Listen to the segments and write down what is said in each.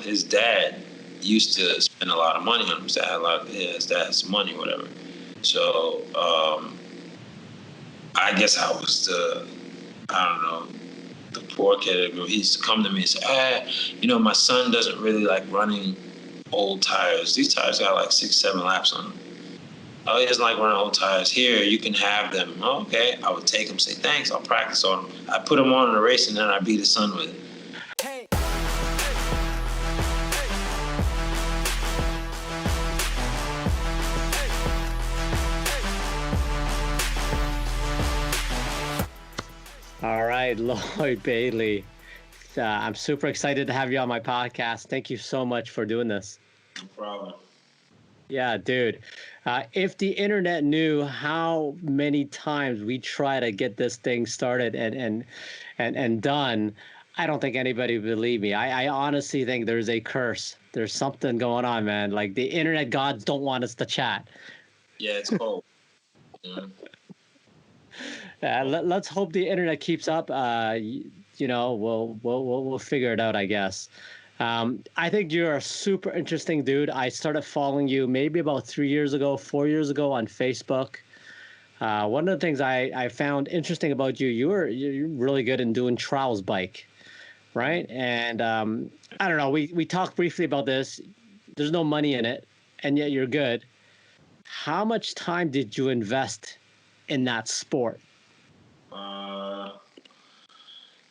his dad used to spend a lot of money on him. His dad had some money, whatever. So I guess I was I don't know, the poor kid. He used to come to me and say, my son doesn't really like running old tires. These tires got like 6-7 laps on them. Oh, he doesn't like running old tires. Here, you can have them. Oh, okay. I would take them, say thanks. I'll practice on them. I put them on in a race, and then I beat his son with it. All right, Lloyd Bayley. I'm super excited to have you on my podcast. Thank you so much for doing this. No problem. Yeah, dude. If the internet knew how many times we try to get this thing started and done, I don't think anybody would believe me. I honestly think there's a curse. There's something going on, man. Like the internet gods don't want us to chat. Yeah, it's cold. Let's hope the internet keeps up. We'll figure it out, I guess. I think you're a super interesting dude. I started following you maybe about 3 years ago, 4 years ago on Facebook. One of the things I found interesting about you, you're really good in doing trials bike, right? And I don't know, we talked briefly about this. There's no money in it, and yet you're good. How much time did you invest in that sport?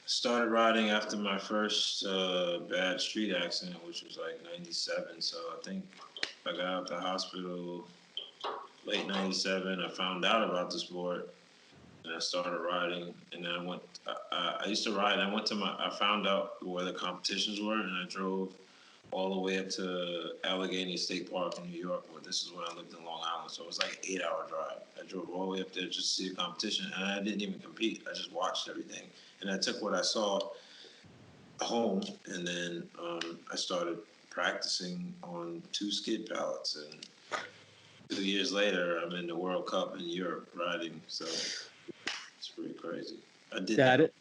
Started riding after my first bad street accident, which was like 97. So I think I got out of the hospital late 97. I found out about the sport and I started riding. And then I used to ride. I found out where the competitions were, and I drove all the way up to Allegheny State Park in New York, where this is when I lived in Long Island. So it was like an 8-hour drive. I drove all the way up there just to see the competition, and I didn't even compete. I just watched everything. And I took what I saw home, and then I started practicing on 2 skid pallets. And 2 years later, I'm in the World Cup in Europe riding. So it's pretty crazy. I did that. That's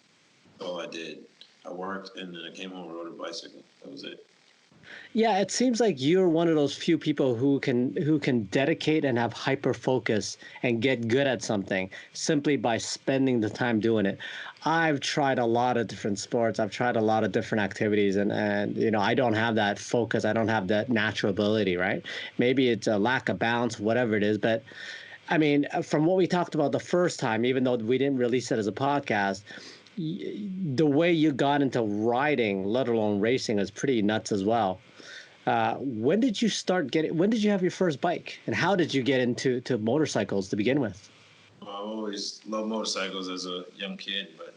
all I did. I worked, and then I came home and rode a bicycle. That was it. Yeah, it seems like you're one of those few people who can dedicate and have hyper focus and get good at something simply by spending the time doing it. I've tried a lot of different sports. I've tried a lot of different activities, and I don't have that focus. I don't have that natural ability, right? Maybe it's a lack of balance, whatever it is. But I mean, from what we talked about the first time, even though we didn't release it as a podcast, the way you got into riding, let alone racing, is pretty nuts as well. When did you when did you have your first bike, and how did you get into motorcycles to begin with? Well, I always loved motorcycles as a young kid, but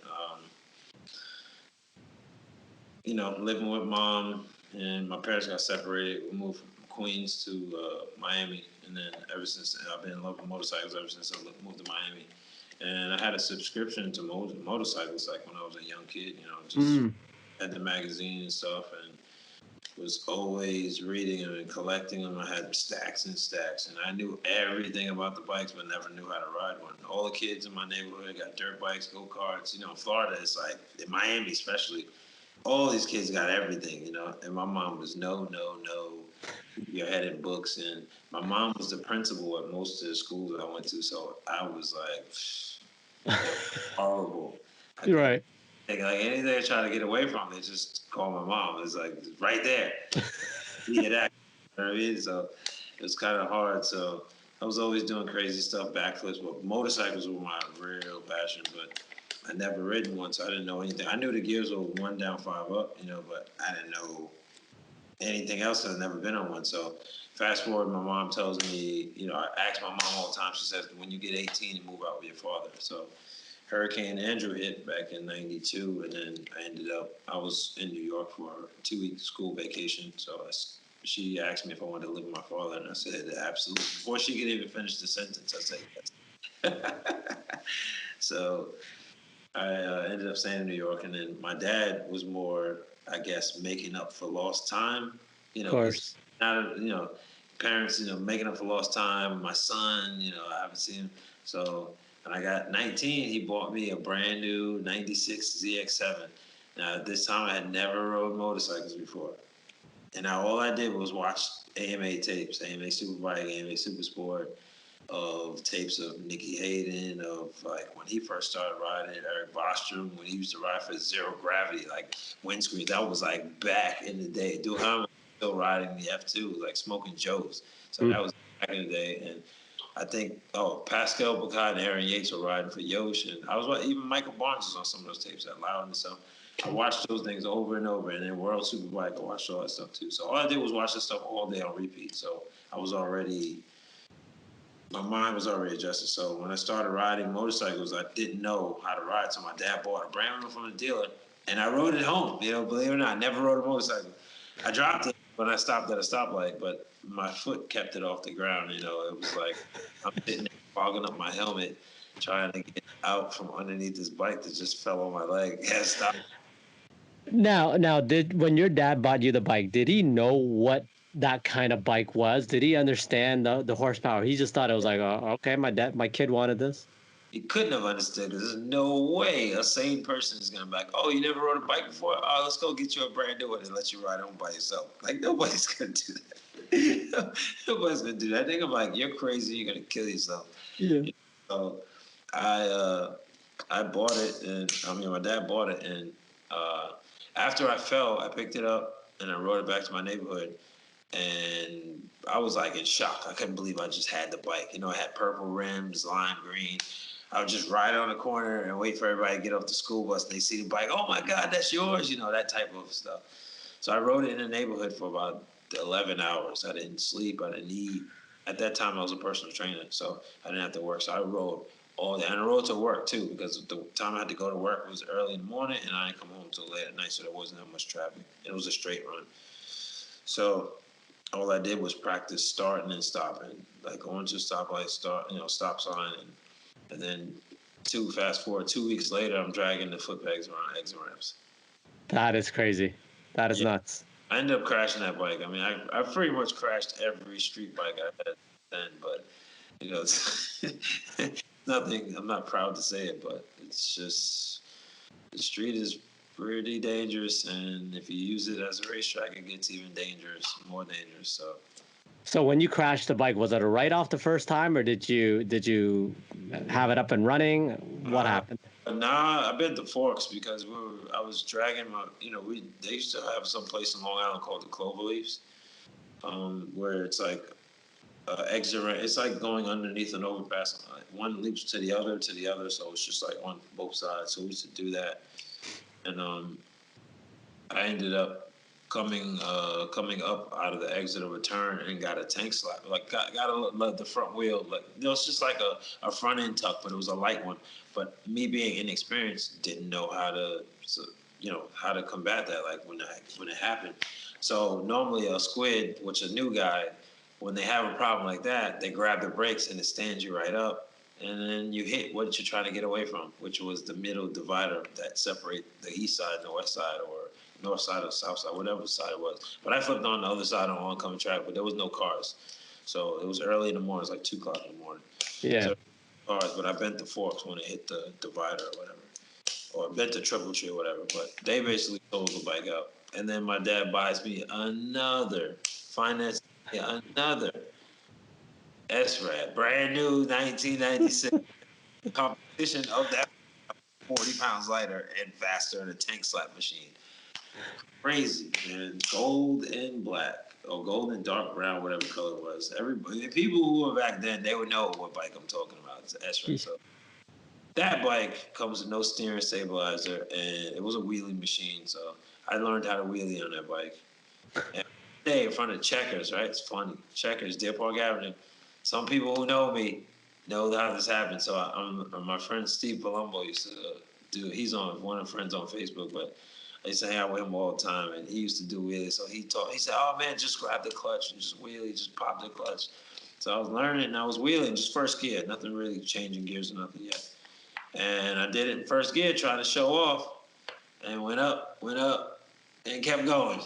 living with mom and my parents got separated. We moved from Queens to Miami, and then ever since then, I've been in love with motorcycles ever since I moved to Miami. And I had a subscription to motorcycles like when I was a young kid, just had the magazine and stuff, and was always reading them and collecting them. I had stacks and stacks, and I knew everything about the bikes, but never knew how to ride one. All the kids in my neighborhood got dirt bikes, go-karts. Florida, it's like, in Miami especially, all these kids got everything, and my mom was no, keep your head in books. And my mom was the principal at most of the schools that I went to, so I was like, horrible. You're right. Like anything I try to get away from, they just call my mom. It's like right there. Yeah, that. You know what I mean? So it was kind of hard. So I was always doing crazy stuff, backflips. But motorcycles were my real passion. But I never ridden one, so I didn't know anything. I knew the gears were 1 down, 5 up, but I didn't know anything else. I'd never been on one. So fast forward, my mom tells me, I ask my mom all the time. She says, when you get 18, you move out with your father. So Hurricane Andrew hit back in 92, and then I was in New York for a 2-week school vacation. So she asked me if I wanted to live with my father, and I said, absolutely. Before she could even finish the sentence, I said yes. So I ended up staying in New York, and then my dad was more, I guess, making up for lost time. Of course. Not, parents, making up for lost time. My son, I haven't seen him. So when I got 19, he bought me a brand new 96 ZX7. Now, at this time, I had never rode motorcycles before. And now all I did was watch AMA tapes, AMA Superbike, AMA Supersport, of tapes of Nicky Hayden, of like when he first started riding, Eric Bostrom, when he used to ride for zero gravity, like windscreen. That was like back in the day. Duhan was still riding the F2, like smoking Joes. So that was back in the day. And I think, Pascal Bacot and Aaron Yates were riding for Yosh. And I was even Michael Barnes was on some of those tapes that Loud and stuff. I watched those things over and over. And then World Superbike, I watched all that stuff too. So all I did was watch this stuff all day on repeat. So I was already my mind was already adjusted. So when I started riding motorcycles, I didn't know how to ride. So my dad bought a brand new one from the dealer, and I rode it home. Believe it or not, I never rode a motorcycle. I dropped it when I stopped at a stoplight, but my foot kept it off the ground. It was like I'm sitting there fogging up my helmet, trying to get out from underneath this bike that just fell on my leg. Yeah, stop. Now, did when your dad bought you the bike, did he know what that kind of bike was? Did he understand the horsepower? He just thought it was like, oh, okay, my kid wanted this. He couldn't have understood. There's no way a sane person is gonna be like, "Oh, you never rode a bike before? Oh, let's go get you a brand new one and let you ride home by yourself." Like nobody's gonna do that. Nobody's gonna do that. They gonna be like, "You're crazy. You're gonna kill yourself." Yeah. So I bought it, and my dad bought it, and after I fell, I picked it up and I rode it back to my neighborhood, and I was like in shock. I couldn't believe I just had the bike. I had purple rims, lime green. I would just ride on the corner and wait for everybody to get off the school bus. And they see the bike. Oh my God, that's yours! That type of stuff. So I rode it in the neighborhood for about 11 hours. I didn't sleep. I didn't eat. At that time, I was a personal trainer, so I didn't have to work. So I rode all day. And I rode to work too, because the time I had to go to work was early in the morning, and I didn't come home until late at night, so there wasn't that much traffic. It was a straight run. So all I did was practice starting and stopping, like going to a stoplight, stop sign, and then fast forward 2 weeks later, I'm dragging the foot pegs around exit ramps. That is crazy. That is Yeah. nuts. I ended up crashing that bike. I pretty much crashed every street bike I had then, but it's nothing. I'm not proud to say it, but it's just the street is pretty dangerous, and if you use it as a racetrack, it gets even more dangerous. So when you crashed the bike, was it a write-off the first time, or did you have it up and running? What happened? Nah, I've been to Forks because I was dragging my, they used to have some place in Long Island called the Cloverleafs, where it's like exit. It's like going underneath an overpass. One leaps to the other, so it's just like on both sides. So we used to do that, and I ended up coming up out of the exit of a turn and got a tank slap. Like got the front wheel, like it's just like a front end tuck, but it was a light one. But me being inexperienced, didn't know how to combat that. Like when it happened. So normally a squid, which a new guy, when they have a problem like that, they grab the brakes and it stands you right up. And then you hit what you're trying to get away from, which was the middle divider that separate the east side and the west side, or north side or south side, whatever side it was. But I flipped on the other side on oncoming track, but there was no cars. So it was early in the morning. It was like 2 o'clock in the morning. Yeah. So cars, but I bent the forks when it hit the divider or whatever, or bent the triple tree or whatever. But they basically sold the bike out. And then my dad buys me another, finance another S-Rad, brand new 1996 competition of that 40 pounds lighter and faster than a tank slap machine. Crazy, man. Gold and black, or gold and dark brown, whatever color it was. Everybody, people who were back then, they would know what bike I'm talking about. It's an S-Ray. So that bike comes with no steering stabilizer, and it was a wheelie machine. So I learned how to wheelie on that bike. And today, in front of Checkers, right? It's funny. Checkers, Deer Park Avenue. Some people who know me know how this happened. So my friend Steve Palumbo used to do. He's on one of the friends on Facebook, but I used to hang out with him all the time, and he used to do wheelies. So he said, "Oh man, just grab the clutch and just wheelie, just pop the clutch." So I was learning, and I was wheeling just first gear, nothing really changing gears or nothing yet. And I did it in first gear, trying to show off, and went up, and kept going,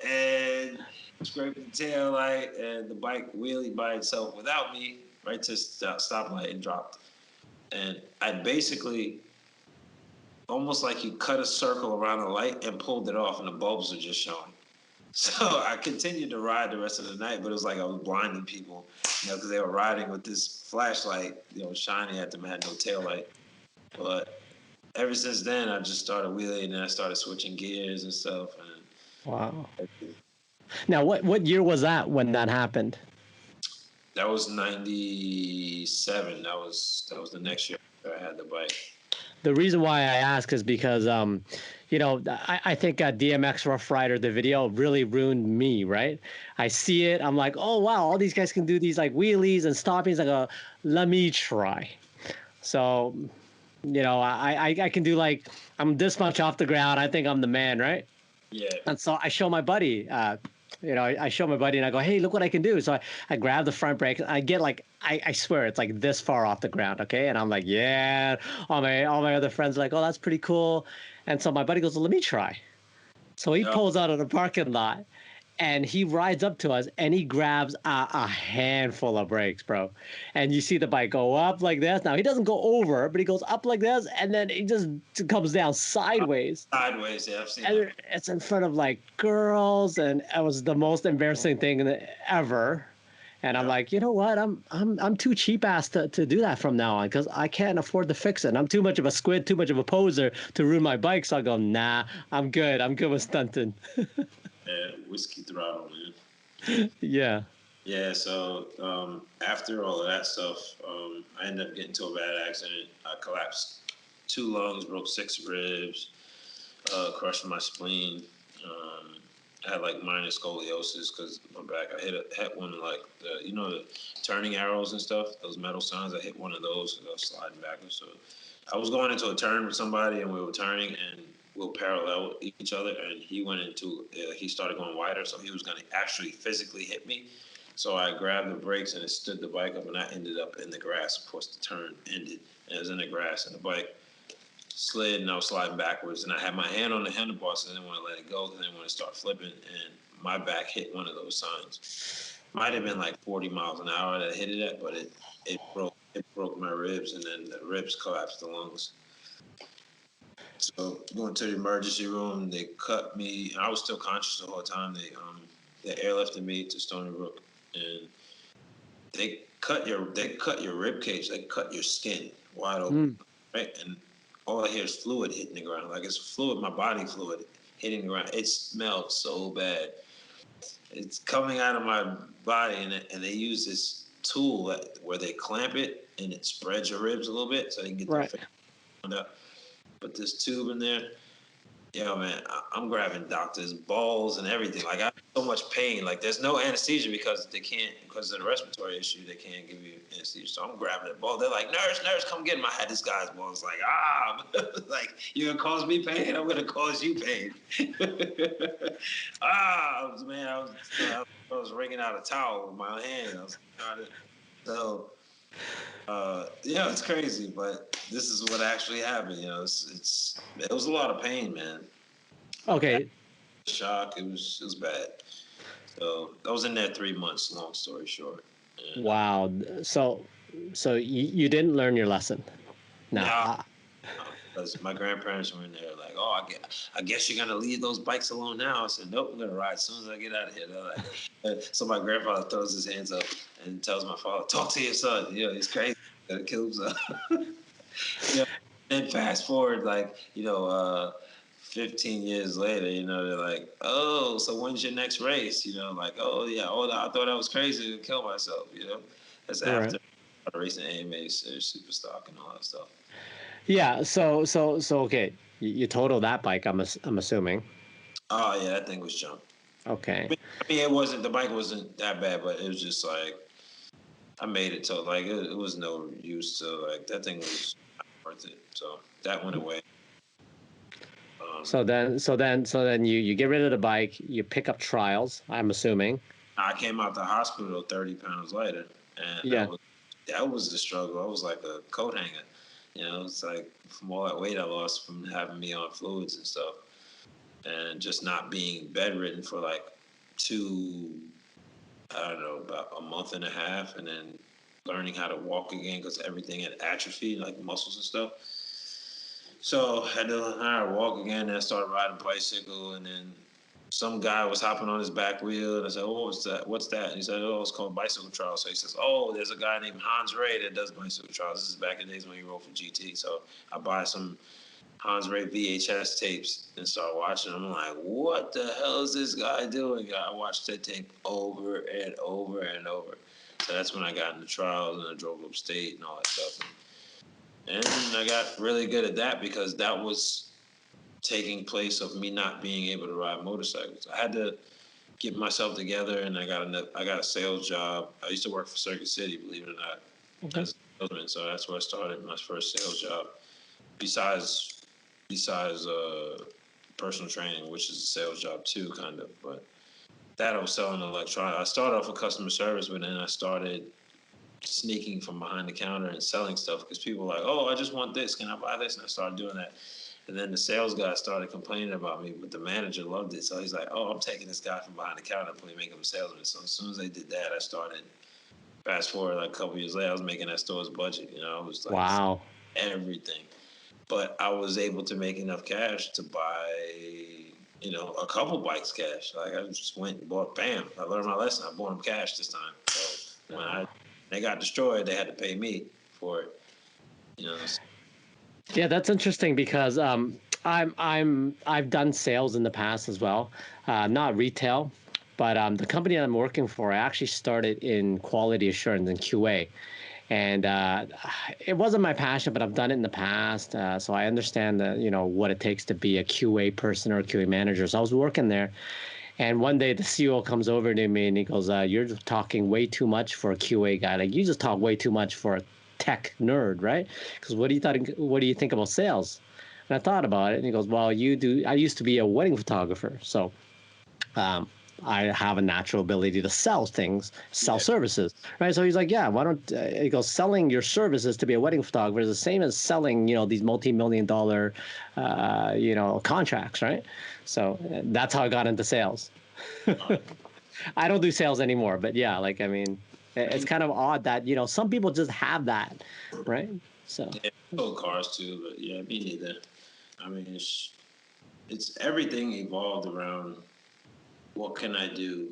and scraped the tail light, and the bike wheelied by itself without me right to stoplight and dropped. And I basically, almost like you cut a circle around a light and pulled it off, and the bulbs are just showing. So I continued to ride the rest of the night, but it was like I was blinding people, because they were riding with this flashlight, shining at them, had no tail light. But ever since then, I just started wheeling and I started switching gears and stuff. Wow. And Now, what year was that when that happened? that was '97. That was the next year I had the bike. The reason why I ask is because, I think DMX Rough Rider, the video really ruined me, right? I see it. I'm like, oh, wow, all these guys can do these like wheelies and stoppings. I go, let me try. So, I can do like, I'm this much off the ground. I think I'm the man, right? Yeah. And so I show my buddy, I show my buddy and I go, hey, look what I can do. So I grab the front brake. I get like, I swear it's like this far off the ground. Okay. And I'm like, yeah, all my other friends are like, oh, that's pretty cool. And so my buddy goes, well, let me try. So he Yep. pulls out of the parking lot and he rides up to us and he grabs a handful of brakes, bro. And you see the bike go up like this. Now he doesn't go over, but he goes up like this, and then he just comes down sideways. Sideways, yeah, I've seen And that. it's in front of like girls, and it was the most embarrassing thing ever. And I'm Yeah. like, you know what? I'm too cheap ass to do that from now on because I can't afford to fix it. And I'm too much of a squid, too much of a poser to ruin my bike. So I go, nah, I'm good. I'm good with stunting. Yeah, whiskey throttle, man. Yeah. Yeah, so after all of that stuff, I ended up getting into a bad accident. I collapsed 2 lungs, broke 6 ribs, crushed my spleen. I had like minor scoliosis because my back. I hit one of like the turning arrows and stuff, those metal signs. I hit one of those because I was sliding backwards. So I was going into a turn with somebody and we were turning and we were parallel each other. And he started going wider, so he was going to actually physically hit me. So I grabbed the brakes and it stood the bike up, and I ended up in the grass. Of course, the turn ended, and it was in the grass, and the bike slid, and I was sliding backwards. And I had my hand on the handlebars, so I didn't want to let it go because I didn't want to start flipping. And my back hit one of those signs. Might have been like 40 miles an hour that I hit it at, but it broke my ribs, and then the ribs collapsed the lungs. So going to the emergency room, they cut me. I was still conscious the whole time. They airlifted me to Stony Brook, and they cut your rib cage, they cut your skin wide open, right? And all I hear is fluid hitting the ground. Like it's fluid, my body fluid hitting the ground. It smelled so bad. It's coming out of my body, and they use this tool where they clamp it and it spreads your ribs a little bit so they can get Right. their face up. Put this tube in there. Yeah, man, I'm grabbing doctors' balls and everything. Like I have so much pain. Like there's no anesthesia because of the respiratory issue, they can't give you anesthesia. So I'm grabbing the ball. They're like, nurse, come get him. I had this guy's balls. Like, like you're gonna cause me pain. I'm gonna cause you pain. Man, I was wringing out a towel with my hand. I was trying to. So yeah, it's crazy, but this is what actually happened. It was a lot of pain, man. Okay. Shock. It was bad. So I was in there 3 months. Long story short. And, Wow. So you didn't learn your lesson. No. yeah, because my grandparents were in there like, oh, I guess you're gonna leave those bikes alone now. I said, nope, I'm gonna ride as soon as I get out of here. They're like, so my grandfather throws his hands up and tells my father, talk to your son. He's crazy. Gonna kill himself. And fast forward, like 15 years later, they're like, oh, so when's your next race? Like, oh yeah, I thought I was crazy to kill myself. That's Right. after racing AMAs, Superstock, and all that stuff. Yeah. So okay. You totaled that bike. I'm assuming. Oh yeah, that thing was junk. Okay. The bike wasn't that bad, but it was just like I made it to like it was no use to like that thing was not worth it. So that went away. So then you get rid of the bike. You pick up trials. I'm assuming. I came out the hospital 30 pounds later, and Yeah. that was the struggle. I was like a coat hanger. It's like from all that weight I lost from having me on fluids and stuff, and just not being bedridden for like I don't know, about a month and a half, and then learning how to walk again because everything had atrophied, like muscles and stuff. So I had to learn how to walk again, and I started riding a bicycle, and then some guy was hopping on his back wheel, and I said, "Oh, what's that? What's that?" And he said, "Oh, it's called bicycle trials." So he says, "Oh, there's a guy named Hans Ray that does bicycle trials." This is back in the days when he rode for GT. So I buy some Hans Ray VHS tapes and start watching. I'm like, "What the hell is this guy doing?" I watched that tape over and over and over. So that's when I got into trials and I drove upstate and all that stuff. And I got really good at that because that was taking place of me not being able to ride motorcycles. I had to get myself together, and I got a sales job. I used to work for Circuit City, believe it or not, as a salesman. So that's where I started my first sales job. Besides personal training, which is a sales job too, kind of. But that I was selling electronics. I started off with customer service, but then I started sneaking from behind the counter and selling stuff because people were like, "Oh, I just want this. Can I buy this?" And I started doing that. And then the sales guy started complaining about me, but the manager loved it. So he's like, "Oh, I'm taking this guy from behind the counter and making him a salesman." So as soon as they did that, I started. Fast forward like a couple years later, I was making that store's budget. I was like, Wow. everything. But I was able to make enough cash to buy, a couple bikes cash. Like I just went and bought, bam. I learned my lesson. I bought them cash this time. So when they got destroyed, they had to pay me for it. Yeah, that's interesting because I've done sales in the past as well, not retail, but the company that I'm working for, I actually started in quality assurance and QA, and it wasn't my passion, but I've done it in the past, so I understand what it takes to be a QA person or a QA manager. So I was working there, and one day the CEO comes over to me and he goes, "You're talking way too much for a QA guy. Like you just talk way too much for a tech nerd, right? Because what do you think about sales?" And I thought about it, and he goes, "Well, you do. I used to be a wedding photographer, so um, I have a natural ability to sell things, sell services, right?" So he's like, "Yeah, why don't?" He goes, "Selling your services to be a wedding photographer is the same as selling, these multi-million-dollar, contracts, right?" So that's how I got into sales. I don't do sales anymore, but yeah, like I mean, it's kind of odd that some people just have that, right? So Yeah, I sold cars too, but yeah, me neither. I mean, it's everything evolved around what can I do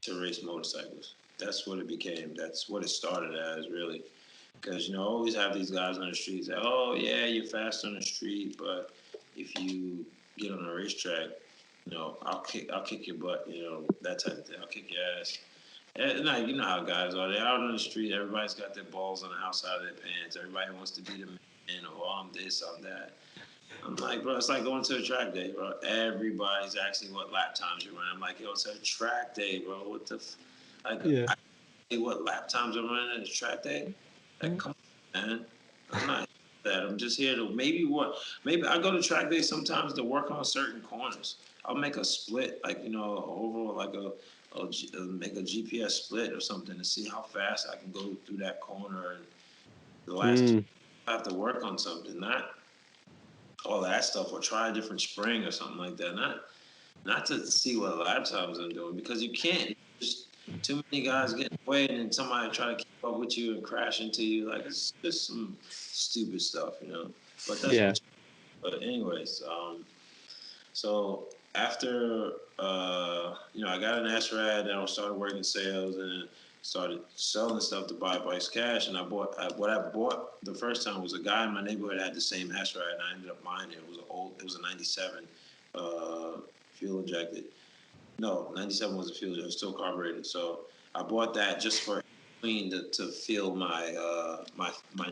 to race motorcycles. That's what it became. That's what it started as, really. Because I always have these guys on the street say, "Oh yeah, you're fast on the street, but if you get on a racetrack, I'll kick your butt, that type of thing. I'll kick your ass." And like, you know how guys are. They're out on the street. Everybody's got their balls on the outside of their pants. Everybody wants to be the man, or I'm this, I'm that. I'm like, bro, it's like going to a track day, bro. Everybody's asking what lap times you're running. I'm like, yo, it's a track day, bro. What the like? yeah. I say what lap times I'm running at a track day? Like, come on, man. I'm not that. I'm just here to maybe I go to track day sometimes to work on certain corners. I'll make a split, like overall, like make a GPS split or something to see how fast I can go through that corner. And the last I have to work on something, not all that stuff, or try a different spring or something like that. Not to see what lap times I'm doing, because you can't. Just too many guys getting away, and then somebody try to keep up with you and crash into you. Like it's just some stupid stuff. But that's Yeah. what. But anyways, so after I got an SRAD, and I started working sales, and started selling stuff to buy bikes cash. And what I bought the first time was a guy in my neighborhood had the same SRAD, and I ended up buying it. It was a '97 fuel injected. No, '97 was a fuel injected, it was still carbureted. So I bought that just for clean to feel my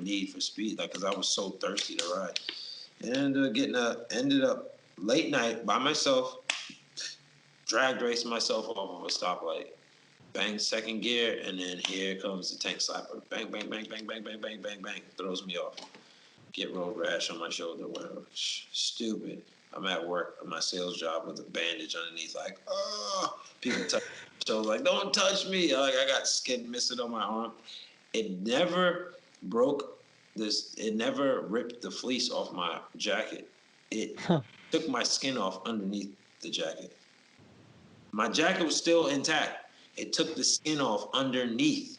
need for speed, like because I was so thirsty to ride. And ended up late night by myself, drag racing myself off of a stoplight. Bang, second gear, and then here comes the tank slapper. Bang, bang, bang, bang, bang, bang, bang, bang, bang. Throws me off. Get road rash on my shoulder, whatever. Stupid. I'm at work at my sales job with a bandage underneath, like, oh, people touch my shoulder, like, don't touch me. Like, I got skin missing on my arm. It never broke it never ripped the fleece off my jacket. It took my skin off underneath the jacket. My jacket was still intact. It took the skin off underneath.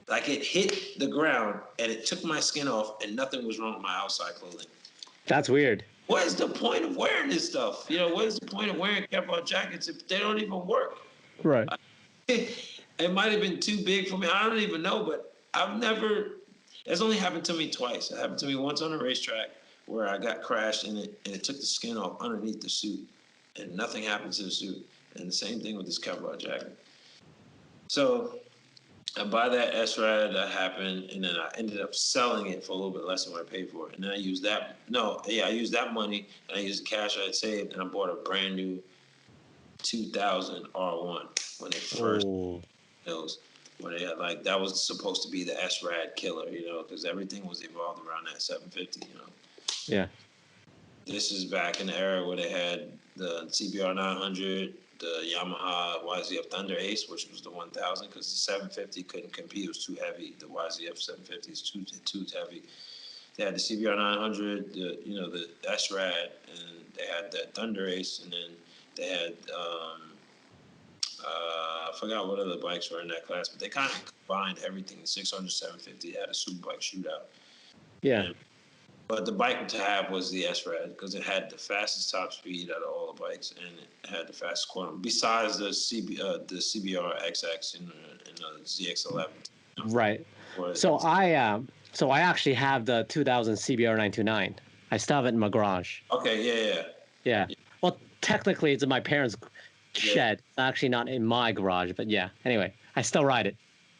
Like it hit the ground and it took my skin off, and nothing was wrong with my outside clothing. That's weird. what is the point of wearing this stuff? You know, what is the point of wearing Kevlar jackets if they don't even work? Right. It might have been too big for me. I don't even know, but I've never. It's only happened to me twice. It happened to me once on a racetrack where I got crashed in it, and it took the skin off underneath the suit, and nothing happened to the suit. And the same thing with this Kevlar jacket. So I buy that S-Rad, that happened, and then I ended up selling it for a little bit less than what I paid for it. And then I used that. No, yeah, I used that money, and I used the cash I had saved, and I bought a brand new 2000 R1 when they first Oh, those. When they had like that was supposed to be the S-Rad killer, you know, because everything was evolved around that 750, you know. yeah. This is back in the era where they had the CBR 900, the Yamaha YZF Thunder Ace, which was the 1000, because the 750 couldn't compete; it was too heavy. The YZF 750 is too heavy. They had the CBR 900, the S-Rad, and they had that Thunder Ace, and then they had I forgot what other bikes were in that class, but they kind of combined everything. The 600, 750 had a super bike shootout. Yeah. And but the bike to have was the S-Rad because it had the fastest top speed out of all the bikes, and it had the fastest corner. Besides the CBR XX and the ZX11. Right. So I actually have the 2000 CBR 929. I still have it in my garage. Okay, yeah. Yeah. Well, technically, it's in my parents' Yeah. shed. It's actually not in my garage, but yeah. Anyway, I still ride it.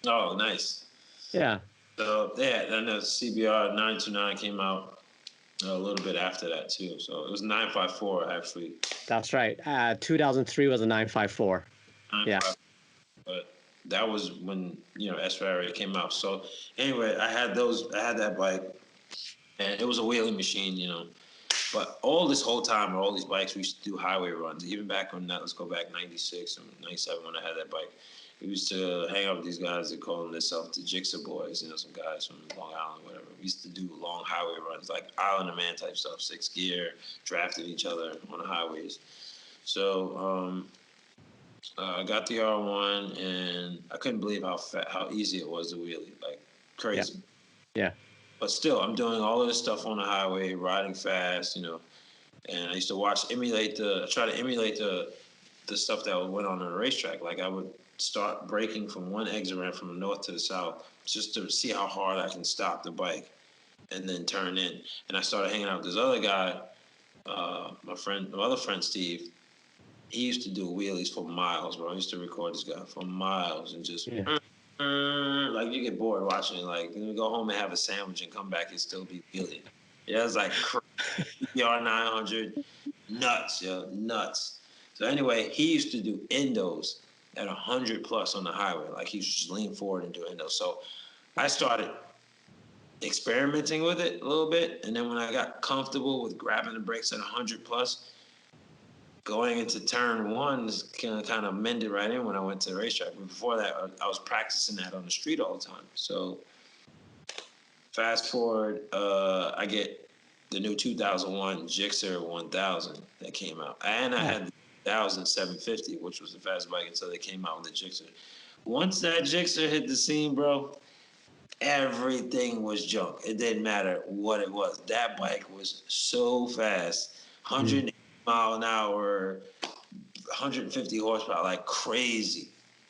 Oh, nice. Yeah. So yeah, then the CBR 929 came out a little bit after that too. So it was 954 actually. That's right. 2003 was a 954. Yeah. 954. But that was when S-Rad came out. So anyway, I had that bike, and it was a wheeling machine, you know. But all this whole time, all these bikes, we used to do highway runs. Even back when let's go back 96 and 97 when I had that bike. We used to hang out with these guys that call themselves the Jigsaw Boys, you know, some guys from Long Island, whatever. We used to do long highway runs, like Island of Man type stuff, 6 gear, drafted each other on the highways. So I got the R1, and I couldn't believe how easy it was to wheelie, like crazy. Yeah. But still, I'm doing all of this stuff on the highway, riding fast, you know. And I used to try to emulate the stuff that went on the racetrack. Like I would start braking from one exit ramp from the north to the south just to see how hard I can stop the bike and then turn in. And I started hanging out with this other guy, my other friend Steve. He used to do wheelies for miles, bro. I used to record this guy for miles and just like you get bored watching it. Like you go home and have a sandwich and come back and still be wheeling. Yeah, it was like PR 900, nuts, yo, nuts. So anyway, he used to do endos at 100 plus on the highway. Like he used to just lean forward and do endos. So I started experimenting with it a little bit, and then when I got comfortable with grabbing the brakes at 100 plus, going into turn one kind of mended right in when I went to the racetrack. But before that, I was practicing that on the street all the time. So fast forward, I get the new 2001 Gixxer 1000 that came out. And I had the 1750, which was the fastest bike until they came out with the Gixxer. Once that Gixxer hit the scene, bro, everything was junk. It didn't matter what it was. That bike was so fast, 180 mile an hour, 150 horsepower, like crazy.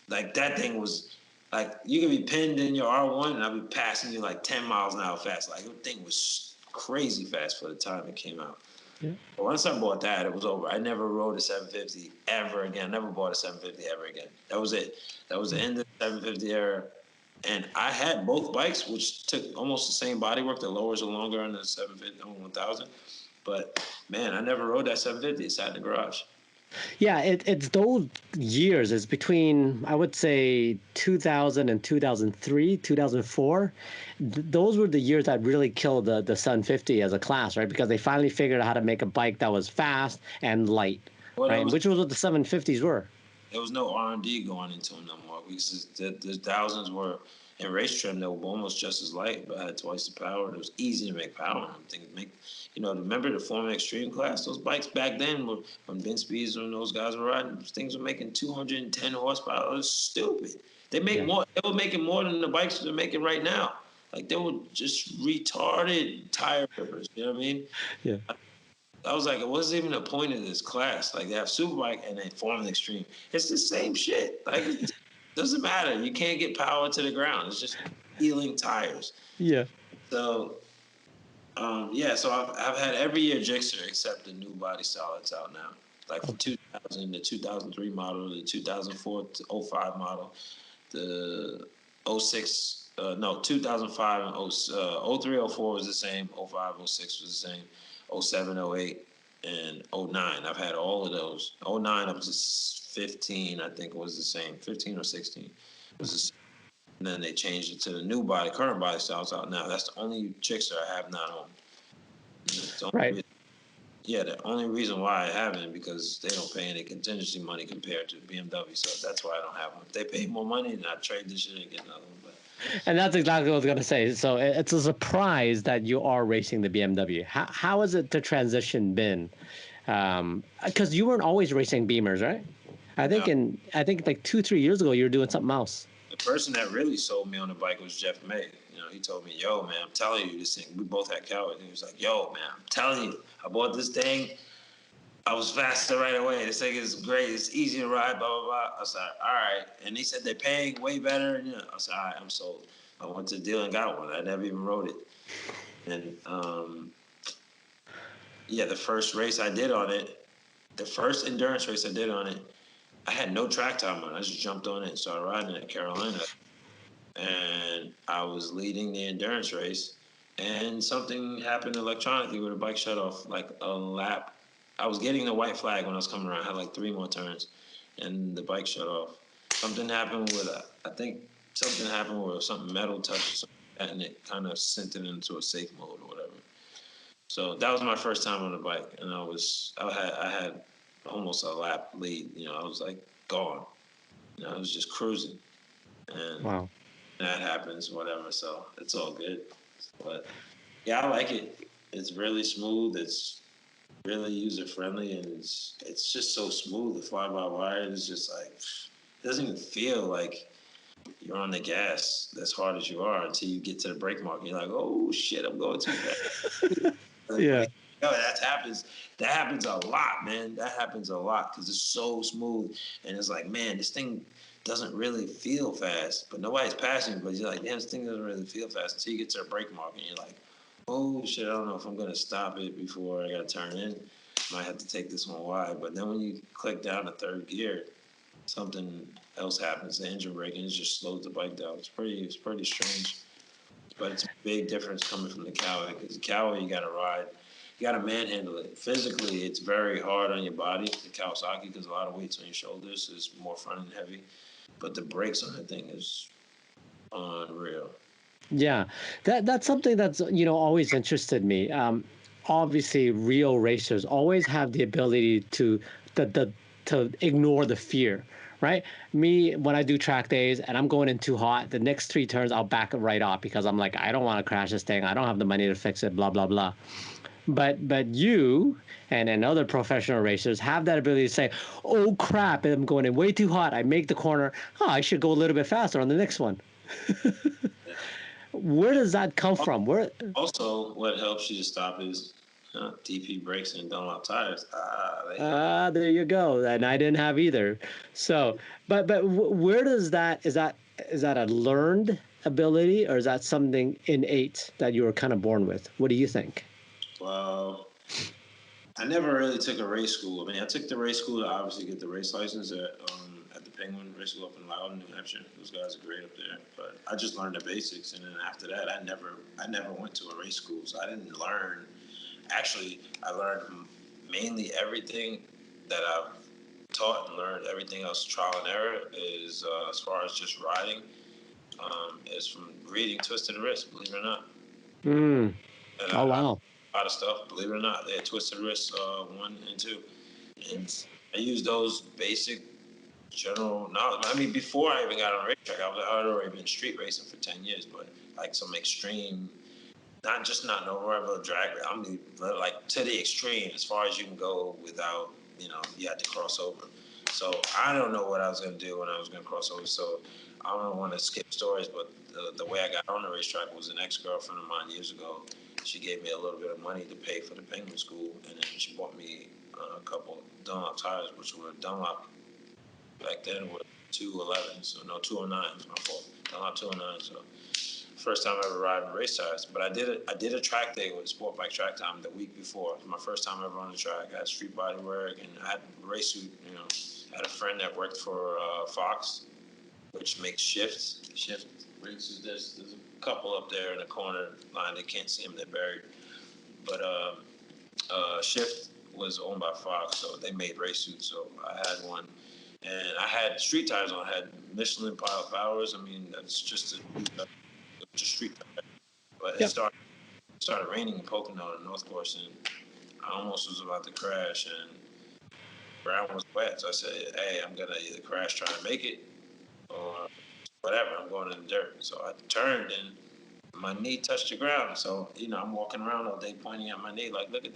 Like that thing was like you could be pinned in your R1 and I'd be passing you like 10 miles an hour fast. Like the thing was crazy fast for the time it came out. Yeah. But once I bought that, it was over. I never rode a 750 ever again. I never bought a 750 ever again. That was it. That was the end of the 750 era. And I had both bikes, which took almost the same bodywork. The lowers are longer on the 750 on 1000. But man, I never rode that 750. It sat in the garage. Yeah, it's those years. It's between, I would say, 2000 and 2003, 2004. Those were the years that really killed the Sun 50 as a class, right? Because they finally figured out how to make a bike that was fast and light, right? Which was what the 750s were. There was no R&D going into them no more because the thousands were in race trim. They were almost just as light, but had twice the power. It was easy to make power on them. Remember the Formula Extreme class? Those bikes back then, when Ben Speeds and those guys were riding, those things were making 210 horsepower. It was stupid. They more. They were making more than the bikes they're making right now. Like they were just retarded tire rippers. You know what I mean? Yeah. I was like, what's even the point of this class? Like they have Superbike and they Formula Extreme. It's the same shit. Like it doesn't matter. You can't get power to the ground. It's just healing tires. Yeah. So yeah, so I've had every year Gixxer except the new body style that's out now. Like from Okay. 2000, the 2003 model, the 2004 to '05 model, the '06, no, 2005 and '03, '04 was the same, '05, '06 was the same, '07, '08, and '09. I've had all of those. '09 up to 15, I think was the same. 15 or 16 was the same. And then they changed it to the new body, current body styles out now. That's the only Gixxer I have not on. The only Right. reason, yeah, the only reason why I haven't because they don't pay any contingency money compared to BMW. So that's why I don't have one. If they pay more money, then I trade this shit and get another one. But And that's exactly what I was gonna say. So it's a surprise that you are racing the BMW. How has it the transition been? Because you weren't always racing Beamers, right? no, I think like 2 3 years ago you were doing something else. the person that really sold me on the bike was Jeff May. You know, he told me, "Yo, man, I'm telling you this thing." We both had Coward. He was like, "Yo, man, I'm telling you, I bought this thing. I was faster right away. This thing is great. It's easy to ride. Blah blah blah." I was like, "All right." And he said they're paying way better. And, you know, I said, "All right, I'm sold." I went to the deal and got one. I never even rode it. And yeah, the first race I did on it, the first endurance race I did on it, I had no track time on it. I just jumped on it and started riding it at Carolina. And I was leading the endurance race, and something happened electronically where the bike shut off like a lap. I was getting the white flag when I was coming around. I had like 3 more turns, and the bike shut off. Something happened with, I think something happened where something metal touched something like that, and it kind of sent it into a safe mode or whatever. So that was my first time on the bike, and I had almost a lap lead. You know, I was like gone. You know, I was just cruising, and Wow. that happens, whatever. So it's all good. But yeah, I like it. It's really smooth. It's really user friendly, and it's just so smooth. The fly by wire is just like it doesn't even feel like you're on the gas as hard as you are until you get to the brake mark. And you're like, oh shit, I'm going too fast. Yeah. Like, yo, that happens. That happens a lot, man. That happens a lot because it's so smooth, and it's like, man, this thing doesn't really feel fast, but nobody's passing. But you're like, damn, this thing doesn't really feel fast until you get to a brake mark, and you're like, oh shit, I don't know if I'm gonna stop it before I gotta turn in. Might have to take this one wide. But then when you click down to third gear, something else happens. The engine braking just slows the bike down. It's pretty strange. But it's a big difference coming from the Cowie because the Cowie you got to ride, you got to manhandle it. Physically, it's very hard on your body. The Kawasaki because a lot of weight's on your shoulders is more front and heavy, but the brakes on that thing is unreal. Yeah, that's something that's always interested me. Obviously, real racers always have the ability the to ignore the fear, right? Me, when I do track days and I'm going in too hot, the next 3 turns I'll back it right off because I'm like, I don't want to crash this thing. I don't have the money to fix it. Blah blah blah. But you and other professional racers have that ability to say, oh crap, I'm going in way too hot. I make the corner. Oh, I should go a little bit faster on the next one. Where does that come from? Where? Also, what helps you to stop is DP brakes and Dunlop tires. They help. Ah, there you go. And I didn't have either. So, but where does that is that a learned ability or is that something innate that you were kind of born with? What do you think? Well, I never really took a race school. I mean, I took the race school to obviously get the race license at the Penguin Race School up in Loudon, New Hampshire. Those guys are great up there. But I just learned the basics, and then after that, I never went to a race school, so I didn't learn. Actually, I learned mainly everything that I've taught and learned. Everything else, trial and error, is as far as just riding, is from reading Twisted Wrist. Believe it or not. Mm. And Oh I wow. a lot of stuff. Believe it or not, they had Twisted Wrist 1 and 2, and I used those basic general knowledge. I mean, before I even got on a racetrack, I'd already been street racing for 10 years, but like some extreme, not no regular drag. I mean, like to the extreme as far as you can go without you had to cross over. So I don't know what I was gonna do when I was gonna cross over. So I don't want to skip stories, but the way I got on the racetrack was an ex girlfriend of mine years ago. she gave me a little bit of money to pay for the penguin school, and then she bought me a couple Dunlop tires, which were Dunlop back then were 211, so no 209s. My fault. Dunlop 209. So first time I ever riding race tires. But I did a track day with Sport Bike Track Time the week before. It was my first time ever on the track. I had street body work and I had a race suit. I had a friend that worked for Fox, which makes shifts. Shift races. There's a couple up there in the corner line. They can't see them. They're buried. But Shift was owned by Fox, so they made race suits. So I had one, and I had street tires on. I had Michelin Pilot Powers. I mean, that's just a street tire. But it started raining in Pocono, the North Course, and I almost was about to crash, and the ground was wet. So I said, "Hey, I'm gonna either crash trying to make it, or whatever. I'm going in the dirt." So I turned, and my knee touched the ground. So I'm walking around all day pointing at my knee, like, look at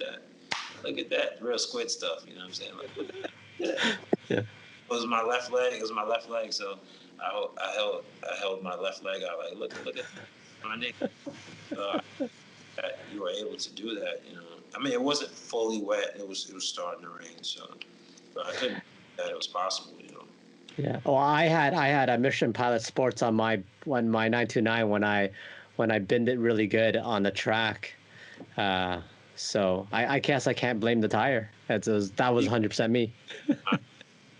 that, real squid stuff. You know what I'm saying? Like, look at that. Yeah. It was my left leg. It was my left leg. So I held my left leg out, like, look at my knee. You were able to do that. I mean, it wasn't fully wet. It was starting to rain. So, but I couldn't that it was possible. Yeah. Oh, I had a Mission Pilot Sports on my 929 when I binned it really good on the track. So I guess I can't blame the tire. That was 100% me.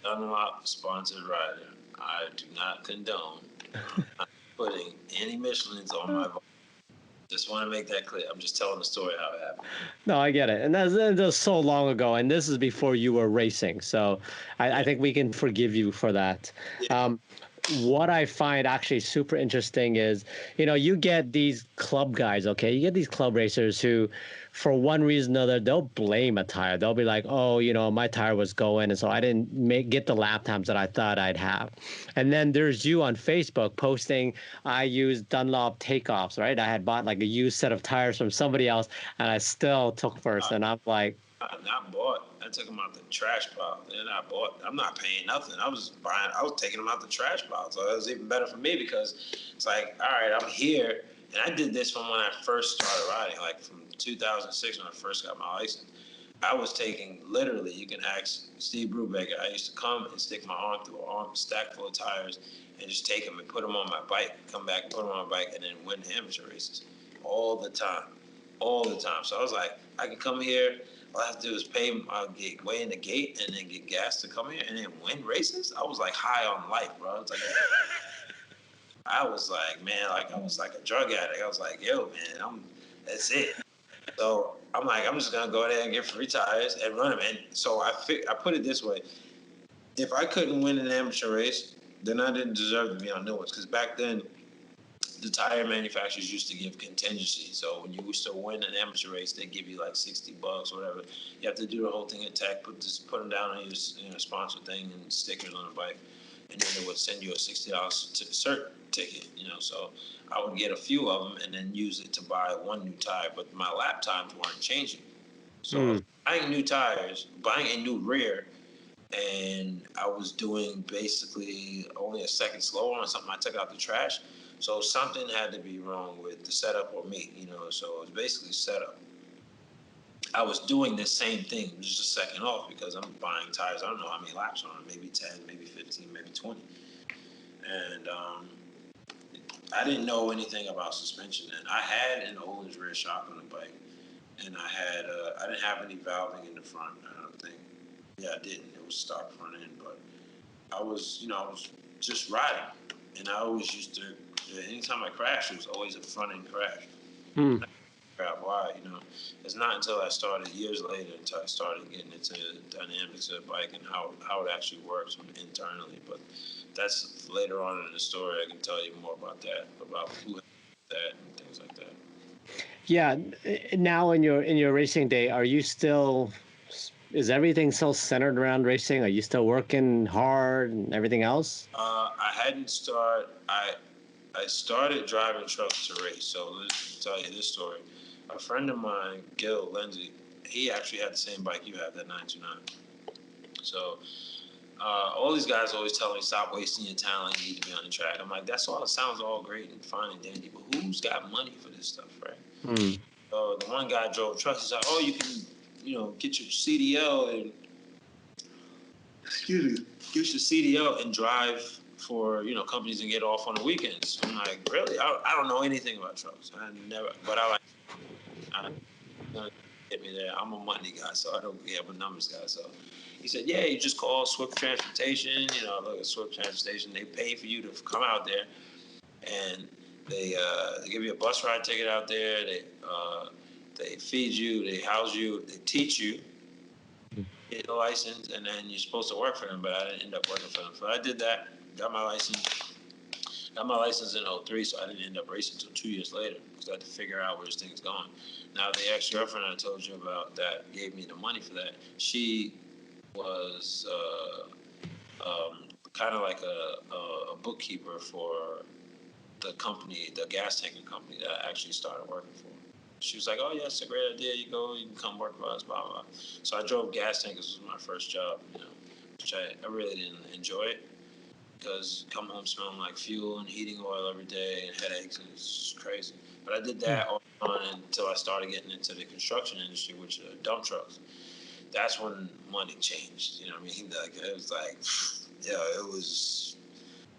Dunlop sponsored rider. I do not condone putting any Michelins on my bike. Just want to make that clear. I'm just telling the story how it happened. No, I get it. And that's so long ago. And this is before you were racing. So I think we can forgive you for that. Yeah. What I find actually super interesting is, you get these club guys, okay? You get these club racers who, for one reason or another, they'll blame a tire. They'll be like, oh, my tire was going, and so I didn't get the lap times that I thought I'd have. And then there's you on Facebook posting, I used Dunlop takeoffs, right? I had bought like a used set of tires from somebody else, and I still took first. And I'm like, not bought. I took them out the trash pile. Then I bought. I'm not paying nothing. I was taking them out the trash pile. So it was even better for me because it's like, all right, I'm here. And I did this from when I first started riding, like from 2006 when I first got my license. I was taking, literally, you can ask Steve Brubaker. I used to come and stick my arm through a stack full of tires and just take them and put them on my bike, come back, put them on my bike, and then win amateur races all the time. All the time. So I was like, I can come here. All I have to do is pay my way in the gate and then get gas to come here and then win races. I was like high on life, bro. It's like I was like, man, like I was like a drug addict. I was like, yo, man, that's it. So I'm like, I'm just gonna go there and get free tires and run them. And so I put it this way: if I couldn't win an amateur race, then I didn't deserve to be on new ones. Because back then, the tire manufacturers used to give contingency. So when you used to win an amateur race, they give you like $60 or whatever. You have to do the whole thing at tech, put them down on your sponsor thing and stickers on the bike, and then they would send you a $60 cert ticket. So I would get a few of them and then use it to buy one new tire. But my lap times weren't changing, so buying new tires, buying a new rear. And I was doing basically only a second slower on something I took out the trash. So something had to be wrong with the setup or me, So it was basically setup. I was doing the same thing, just a second off because I'm buying tires. I don't know how many laps on them, maybe 10, maybe 15, maybe 20. And I didn't know anything about suspension then. I had an Olin's rear shock on the bike, and I didn't have any valving in the front. I don't think. Yeah, I didn't. It was stock front end, but I was just riding, and I always used to. Anytime I crashed, it was always a front end crash. Why? It's not until I started years later until I started getting into the dynamics of the bike and how it actually works internally. But that's later on in the story. I can tell you more about that, about who had that and things like that. Yeah. Now in your racing day, is everything still centered around racing? Are you still working hard and everything else? I hadn't started. I started driving trucks to race. So let's tell you this story. A friend of mine, Gil Lindsay, he actually had the same bike you have, that 929. So all these guys always tell me, stop wasting your talent, you need to be on the track. I'm like, it sounds all great and fine and dandy, but who's got money for this stuff, right? the one guy drove trucks. He's like, oh, you can, get your CDL and get your CDL and drive for companies and get off on the weekends. I'm like, really? I don't know anything about trucks. But I get me there. I'm a money guy, so I don't. Yeah, I'm a numbers guy. So he said, yeah, you just call Swift Transportation. Look at Swift Transportation. They pay for you to come out there, and they give you a bus ride ticket out there. They feed you, they house you, they teach you. Get a license, and then you're supposed to work for them. But I didn't end up working for them. So I did that. Got my license. Got my license in 03, so I didn't end up racing until 2 years later because I had to figure out where this thing's going. Now, the ex-girlfriend I told you about that gave me the money for that, she was kind of like a bookkeeper for the company, the gas tanking company that I actually started working for. She was like, oh, yeah, it's a great idea. You can come work for us, blah, blah, blah. So I drove gas tankers. It was my first job, which I really didn't enjoy it. Because come home smelling like fuel and heating oil every day and headaches, and it's crazy. But I did that all on until I started getting into the construction industry, which are dump trucks. That's when money changed. You know what I mean? Like, it was like,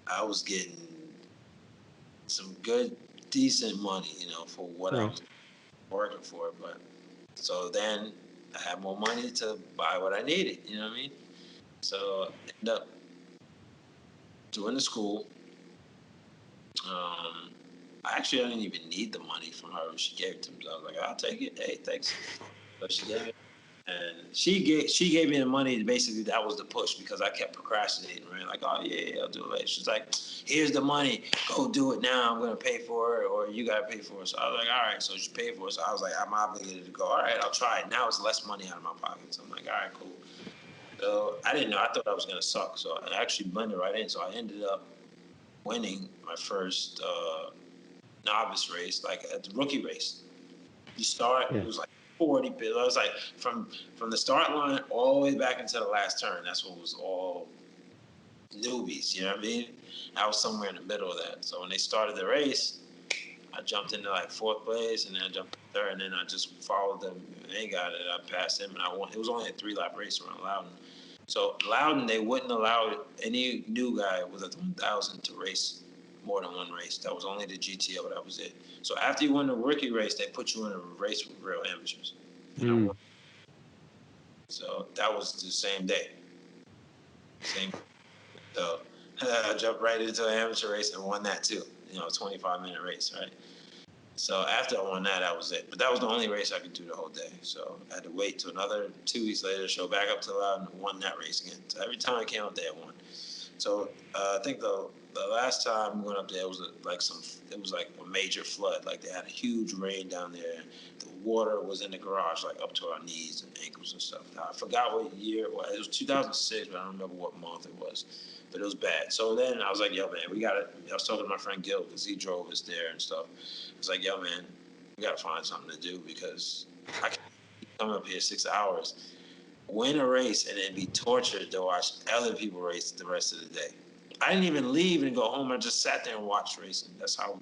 I was getting some good, decent money, for what I was working for. But so then I had more money to buy what I needed. You know what I mean? So I ended up doing the school. I didn't even need the money from her when she gave it to me. So I was like, I'll take it. Hey, thanks. So she gave it. And she gave me the money. Basically, that was the push because I kept procrastinating, right? Like, oh, yeah, I'll do it. She's like, here's the money. Go do it now. I'm going to pay for it, or you got to pay for it. So I was like, all right. So she paid for it. So I was like, I'm obligated to go. All right, I'll try it. Now it's less money out of my pocket. So I'm like, all right, cool. So I didn't know. I thought I was going to suck. So I actually blended right in. So I ended up winning my first novice race, like a rookie race. You start, it was like 40 people. I was like, from the start line all the way back into the last turn, that's what was all newbies, you know what I mean? I was somewhere in the middle of that. So when they started the race, I jumped into like fourth place, and then I jumped third, and then I just followed them. They got it. I passed them, and I won. It was only a 3-lap race around Loudon. So Loudon, they wouldn't allow any new guy with a 1,000 to race more than one race. That was only the GTO. That was it. So after you win the rookie race, they put you in a race with real amateurs. And I won. So that was the same day. So I jumped right into an amateur race and won that too. 25-minute race, right? So after I won that, that was it. But that was the only race I could do the whole day. So I had to wait till another 2 weeks later to show back up to Loudon and won that race again. So every time I came up there, I won. So I think the last time we went up there, it was like a major flood. Like they had a huge rain down there. The water was in the garage, like up to our knees and ankles and stuff. Now, I forgot what year it was. It was 2006, but I don't remember what month it was. But it was bad. So then I was like, yo, man, we got to. I was talking to my friend Gil because he drove us there and stuff. I was like, yo, man, we got to find something to do because I can't come up here 6 hours, win a race, and then be tortured to watch other people race the rest of the day. I didn't even leave and go home. I just sat there and watched racing. That's how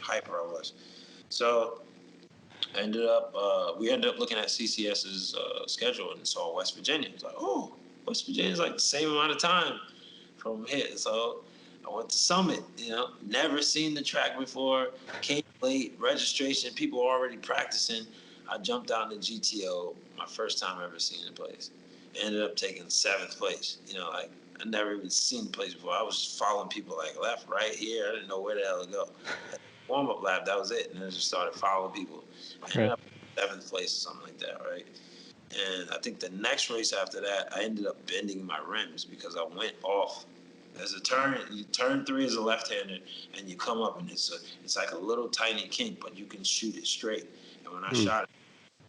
hyper I was. So we ended up looking at CCS's schedule and saw West Virginia. I was like, oh, West Virginia's like the same amount of time from here. So I went to Summit, never seen the track before, came late, registration, people already practicing. I jumped out in the GTO, my first time ever seeing the place. Ended up taking 7th place. I never even seen the place before. I was following people like left, right, here. I didn't know where the hell to go. Warm-up lap, that was it. And then I just started following people. I ended up 7th place or something like that, right? And I think the next race after that, I ended up bending my rims because I went off. There's a turn. Turn 3 is a left-hander, and you come up, and it's like a little tiny kink, but you can shoot it straight. And when I shot it,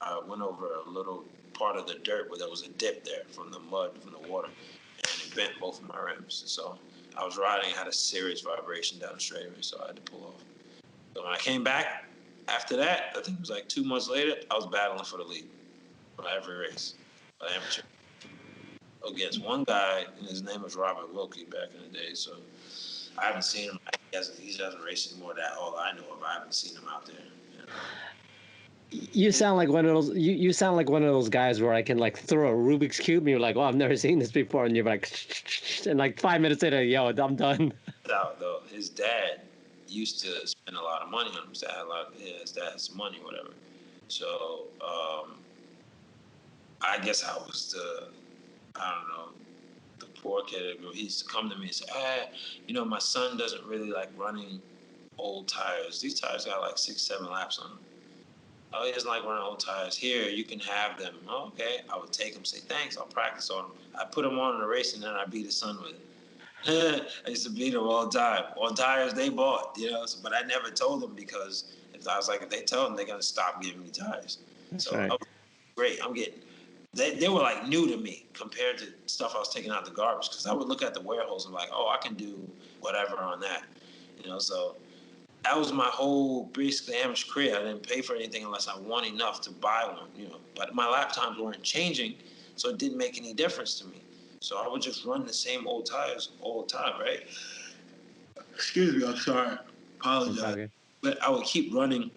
I went over a little part of the dirt where there was a dip there from the mud, from the water, and it bent both of my rims. So I was riding, I had a serious vibration down the straightaway, so I had to pull off. So when I came back after that, I think it was like 2 months later, I was battling for the lead for every race, amateur. Against one guy, and his name was Robert Wilkie back in the day. So I haven't seen him. He doesn't race anymore. That all I know of, I haven't seen him out there. You sound like one of those. You sound like one of those guys where I can like throw a Rubik's cube, and you're like, "Oh, I've never seen this before," and you're like, and like 5 minutes later, yo, I'm done. Out though, his dad used to spend a lot of money on him. His dad had a lot. Yeah, his dad had some money, whatever. So I guess I was I don't know, the poor kid. He used to come to me and say, my son doesn't really like running old tires. These tires got like 6, 7 laps on them. Oh, he doesn't like running old tires. Here, you can have them. Oh, okay. I would take them, say, thanks, I'll practice on them. I put them on in a race, and then I beat his son with it. I used to beat him all the time on tires they bought, but I never told them because if they tell them, they're going to stop giving me tires. That's So right. I was great. They were like new to me compared to stuff I was taking out the garbage because I would look at the wear holes and like, oh, I can do whatever on that, so that was my whole basically amateur career. I didn't pay for anything unless I won enough to buy one, But my lap times weren't changing, so it didn't make any difference to me. So I would just run the same old tires all the time, right? Excuse me, I'm sorry. Apologize. Okay. But I would keep running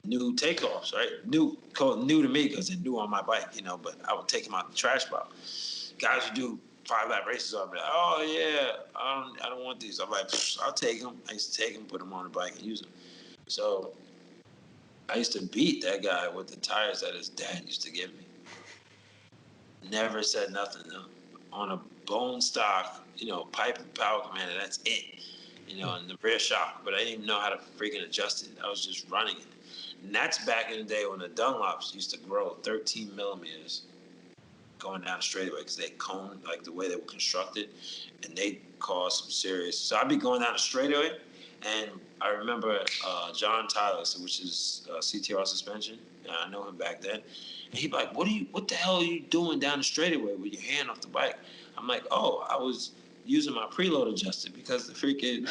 new takeoffs, right? New to me because they're new on my bike, but I would take them out the trash box. Guys would do 5 lap races. I'd be like, oh yeah, I don't want these. I'm like, I'll take them. I used to take them, put them on the bike, and use them. So I used to beat that guy with the tires that his dad used to give me. Never said nothing though. On a bone stock, pipe and power commander, that's it. And the rear shock, but I didn't even know how to freaking adjust it. I was just running it. And that's back in the day when the Dunlops used to grow 13 millimeters going down the straightaway because they coned, like the way they were constructed, and they caused some serious. So I'd be going down the straightaway, and I remember John Tyler, which is CTR suspension. I know him back then. And he'd be like, what the hell are you doing down the straightaway with your hand off the bike? I'm like, oh, I was using my preload adjuster because the freaking,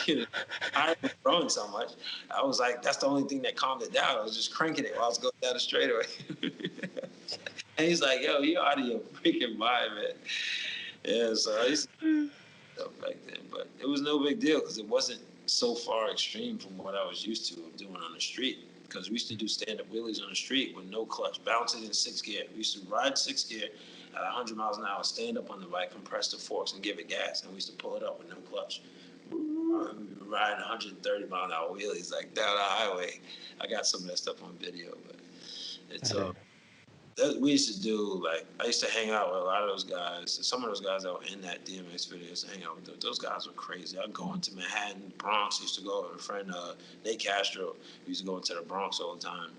I was growing so much. I was like, that's the only thing that calmed it down. I was just cranking it while I was going down the straightaway. And he's like, yo, you're out of your freaking mind, man. Yeah, so I used to do stuff back then. But it was no big deal because it wasn't so far extreme from what I was used to of doing on the street. Because we used to do stand-up wheelies on the street with no clutch, bounce it in 6th gear. We used to ride 6th gear at 100 miles an hour, stand up on the bike, compress the forks, and give it gas. And we used to pull it up with no clutch. Riding 130 mile an hour wheelies like down the highway. I got some of that stuff on video, but it's we used to do, like, I used to hang out with a lot of those guys. Some of those guys that were in that DMX video, I used to hang out with them. Those guys were crazy. I'd go into Manhattan, Bronx. Used to go with a friend, Nate Castro. We used to go into the Bronx all the time.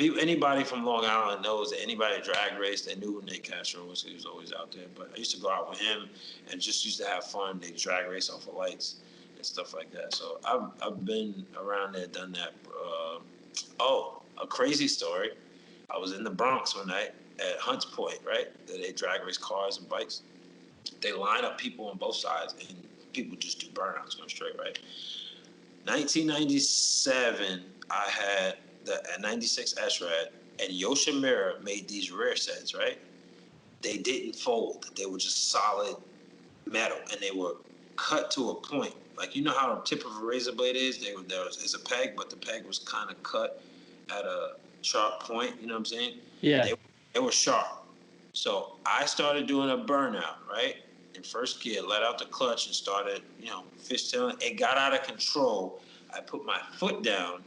Anybody from Long Island knows that anybody that drag raced, they knew who Nate Castro was. He was always out there. But I used to go out with him and just used to have fun. They drag race off of lights and stuff like that. So I've been around there, done that. A crazy story. I was in the Bronx one night at Hunts Point, right? They drag race cars and bikes. They line up people on both sides, and people just do burnouts going straight, right? 1997, I had the 96 S-Rad, and Yoshimura made these rear sets, right? They didn't fold. They were just solid metal, and they were cut to a point. Like, you know how the tip of a razor blade is? It's a peg, but the peg was kind of cut at a sharp point. You know what I'm saying? Yeah. They were sharp. So I started doing a burnout, right? In 1st gear, let out the clutch and started, fishtailing. It got out of control. I put my foot down.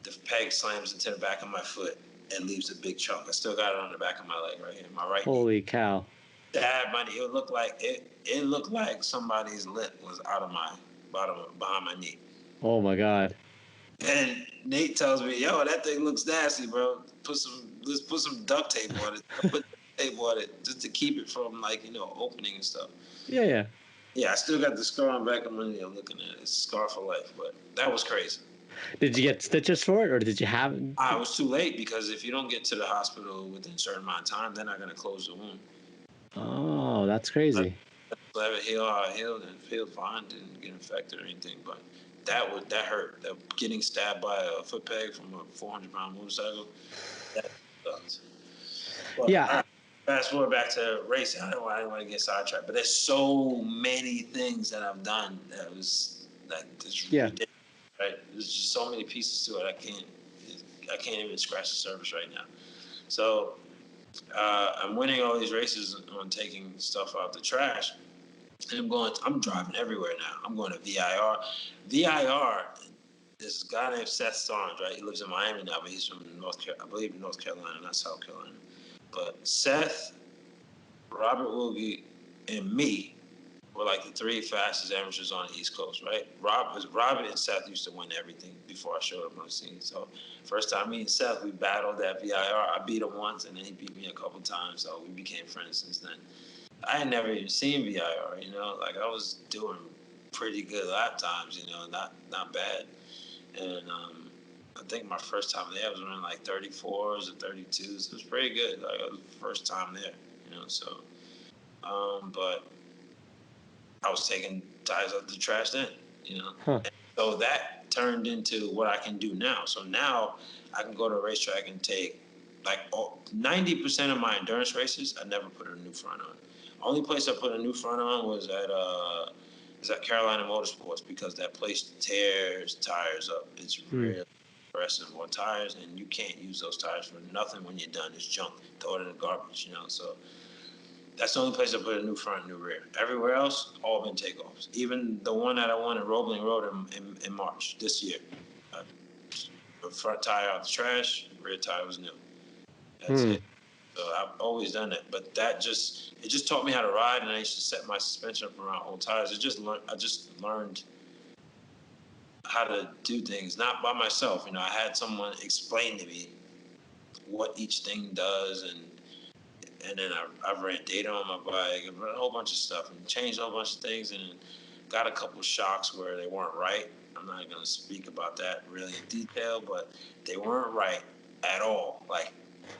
The peg slams into the back of my foot and leaves a big chunk. I still got it on the back of my leg right here, my right Holy knee. cow. That money, it looked like somebody's lip was out of my bottom behind my knee. Oh my God. And Nate tells me, yo, that thing looks nasty, bro. Let's put some duct tape on it. I put tape on it just to keep it from opening and stuff. Yeah. Yeah, I still got the scar on the back of my knee. I'm looking at it. It's a scar for life, but that was crazy. Did you get stitches for it, or did you have? I was too late because if you don't get to the hospital within a certain amount of time, they're not going to close the wound. Oh, that's crazy. Let it heal how it healed and feel fine, didn't get infected or anything, but that hurt. That getting stabbed by a foot peg from a 400-pound motorcycle, that sucks. But, Yeah. Fast forward back to racing. I don't want to get sidetracked, but there's so many things that I've done that was like this ridiculous, right? There's just so many pieces to it. I can't I can't even scratch the surface right now. So I'm winning all these races on taking stuff out the trash. And I'm driving everywhere now. I'm going to VIR. VIR, this guy named Seth Starnes, right? He lives in Miami now, but he's from I believe North Carolina, not South Carolina. But Seth, Robert Wilgie, and me were like the three fastest amateurs on the East Coast, right? Robert and Seth used to win everything before I showed up on the scene. So first time me and Seth, we battled at VIR. I beat him once, and then he beat me a couple times. So we became friends since then. I had never even seen VIR, you know, like I was doing pretty good lap times, you know, not bad. And I think my first time there I was running like 34s or 32s. It was pretty good. Like it was the first time there, you know. So, but I was taking tires out the trash then, you know. Huh. So that turned into what I can do now. So now I can go to a racetrack and take like 90% of my endurance races. I never put a new front on. Only place I put a new front on was at Carolina Motorsports because that place tears tires up. It's really aggressive on tires, and you can't use those tires for nothing when you're done. It's junk. Throw it in the garbage, you know. So that's the only place I put a new front and new rear. Everywhere else, all been takeoffs. Even the one that I won at Roebling Road in March this year. The front tire out the trash, rear tire was new. That's it. So I've always done it, but it just taught me how to ride, and I used to set my suspension up around old tires. I just learned how to do things, not by myself. You know, I had someone explain to me what each thing does, and then I've ran data on my bike, I've run a whole bunch of stuff, and changed a whole bunch of things, and got a couple of shocks where they weren't right. I'm not going to speak about that really in detail, but they weren't right at all. Like,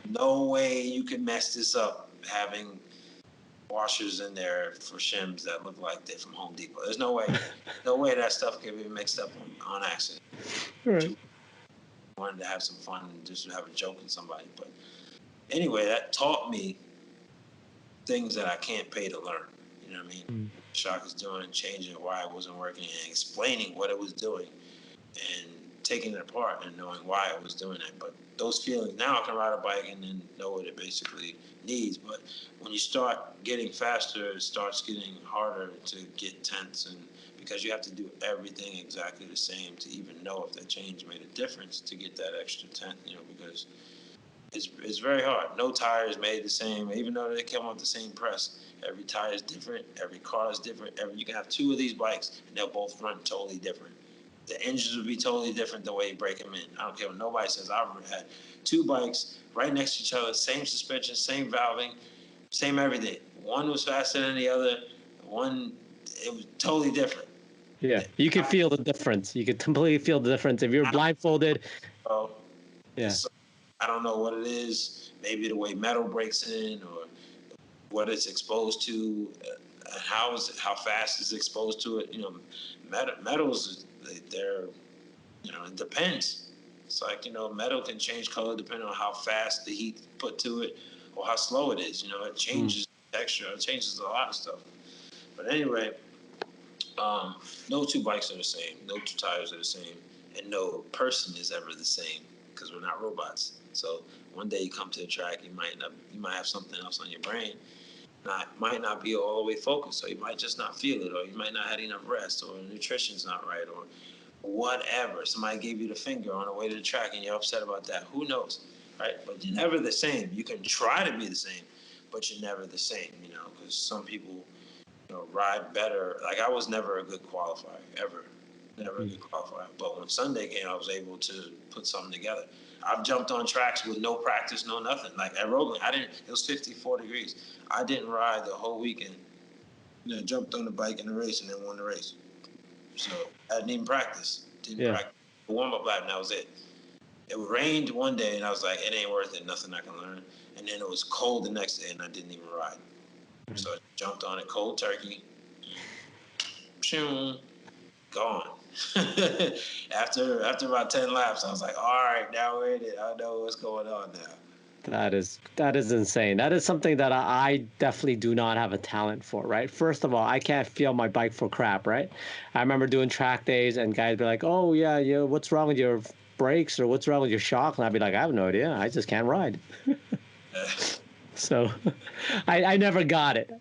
no way you can mess this up having washers in there for shims that look like they're from Home Depot. There's no way that stuff can be mixed up on accident. Right. Wanted to have some fun and just have a joke with somebody. But anyway, that taught me things that I can't pay to learn. You know what I mean? Shock is doing, changing why it wasn't working, and explaining what it was doing, and taking it apart and knowing why it was doing it. But those feelings, now I can ride a bike and then know what it basically needs. But when you start getting faster, it starts getting harder to get tenths, and because you have to do everything exactly the same to even know if that change made a difference to get that extra tenth, you know, because it's very hard. No tire is made the same, even though they come with the same press. Every tire is different. Every car is different. You can have two of these bikes, and they'll both run totally different. The engines would be totally different the way you break them in. I don't care what nobody says. I've had two bikes right next to each other, same suspension, same valving, same everything. One was faster than the other. It was totally different. Yeah, you could feel the difference. You could completely feel the difference if you're blindfolded. Oh, yeah. I don't know what it is. Maybe the way metal breaks in, or what it's exposed to, how fast it's exposed to it. You know, metals, they're, you know, it depends. It's like, you know, metal can change color depending on how fast the heat put to it or how slow it is. You know, it changes texture. It changes a lot of stuff. But anyway, no two bikes are the same. No two tires are the same. And no person is ever the same because we're not robots. So one day you come to the track, you might have something else on your brain. Might not be all the way focused, or you might just not feel it, or you might not have enough rest, or nutrition's not right, or whatever. Somebody gave you the finger on the way to the track and you're upset about that. Who knows, right? But you're never the same. You can try to be the same, but you're never the same, you know, because some people, you know, ride better. Like I was never a good qualifier, ever. Never a good qualifier. But when Sunday came, I was able to put something together. I've jumped on tracks with no practice, no nothing. Like at Roebling, it was 54 degrees. I didn't ride the whole weekend. You know, jumped on the bike in the race and then won the race. So I didn't even practice. Practice. The warm-up lap, and that was it. It rained one day, and I was like, it ain't worth it. Nothing I can learn. And then it was cold the next day, and I didn't even ride. So I jumped on it, cold turkey. Gone. after about 10 laps, I was like, all right, now we're in it. I know what's going on now. That is insane. That is something that I definitely do not have a talent for, right? First of all, I can't feel my bike for crap, right? I remember doing track days and guys be like, "Oh yeah, what's wrong with your brakes or what's wrong with your shock? And I'd be like, I have no idea. I just can't ride. So I never got it.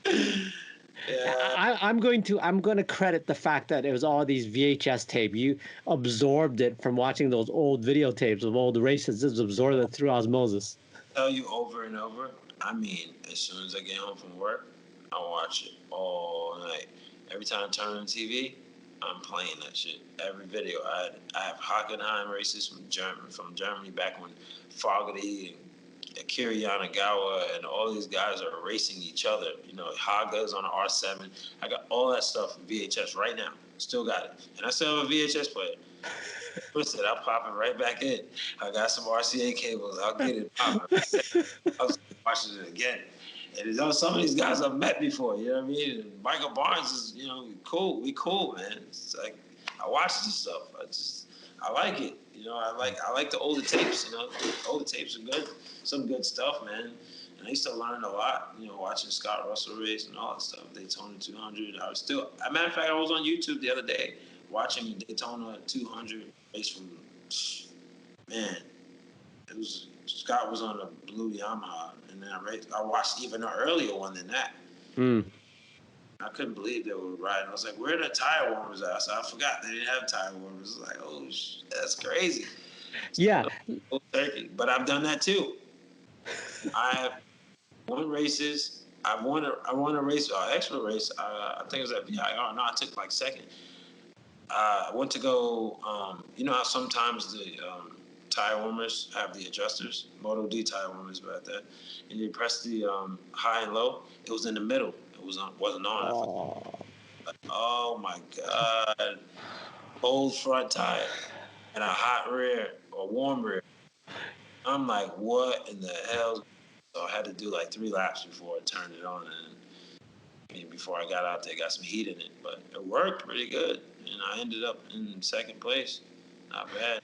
Yeah. I'm going to credit the fact that it was all these VHS tape. You absorbed it from watching those old videotapes of old races. Just absorbed it through osmosis. Tell you over and over. I mean, as soon as I get home from work, I watch it all night. Every time I turn on TV, I'm playing that shit. Every video. I have Hockenheim races from Germany back when Fogarty and Akira Yanagawa and all these guys are racing each other. You know, Haga's on an R7. I got all that stuff in VHS right now. Still got it. And I still have a VHS player. Twist it, I'll pop it right back in. I got some RCA cables. I'll get it popping. I was watching it again. And you know, some of these guys I've met before, you know what I mean? And Michael Barnes is, you know, cool. We cool, man. It's like I watch this stuff. I like it. You know, I like the older tapes, you know. The older tapes are good. Some good stuff, man. And I used to learn a lot, you know, watching Scott Russell race and all that stuff. Daytona 200. I was still, as a matter of fact, I was on YouTube the other day watching Daytona 200 race from, man, it was Scott was on a blue Yamaha, and then I watched even an earlier one than that. Mm. I couldn't believe they were riding. I was like, "Where are the tire warmers at?" So I forgot they didn't have tire warmers. I was like, "Oh, that's crazy." Yeah. So, turkey. But I've done that too. I have won races. I won a race, extra race. I think it was at VIR. No, I took like second. I went to go. You know how sometimes the tire warmers have the adjusters, Moto D tire warmers about that, and you press the high and low. It was in the middle. It wasn't on. Oh. Oh my god! Cold front tire and a hot rear or warm rear. I'm like, what in the hell? So I had to do like 3 laps before I turned it on, and I mean, before I got out there, got some heat in it, but it worked pretty good, and I ended up in second place. Not bad.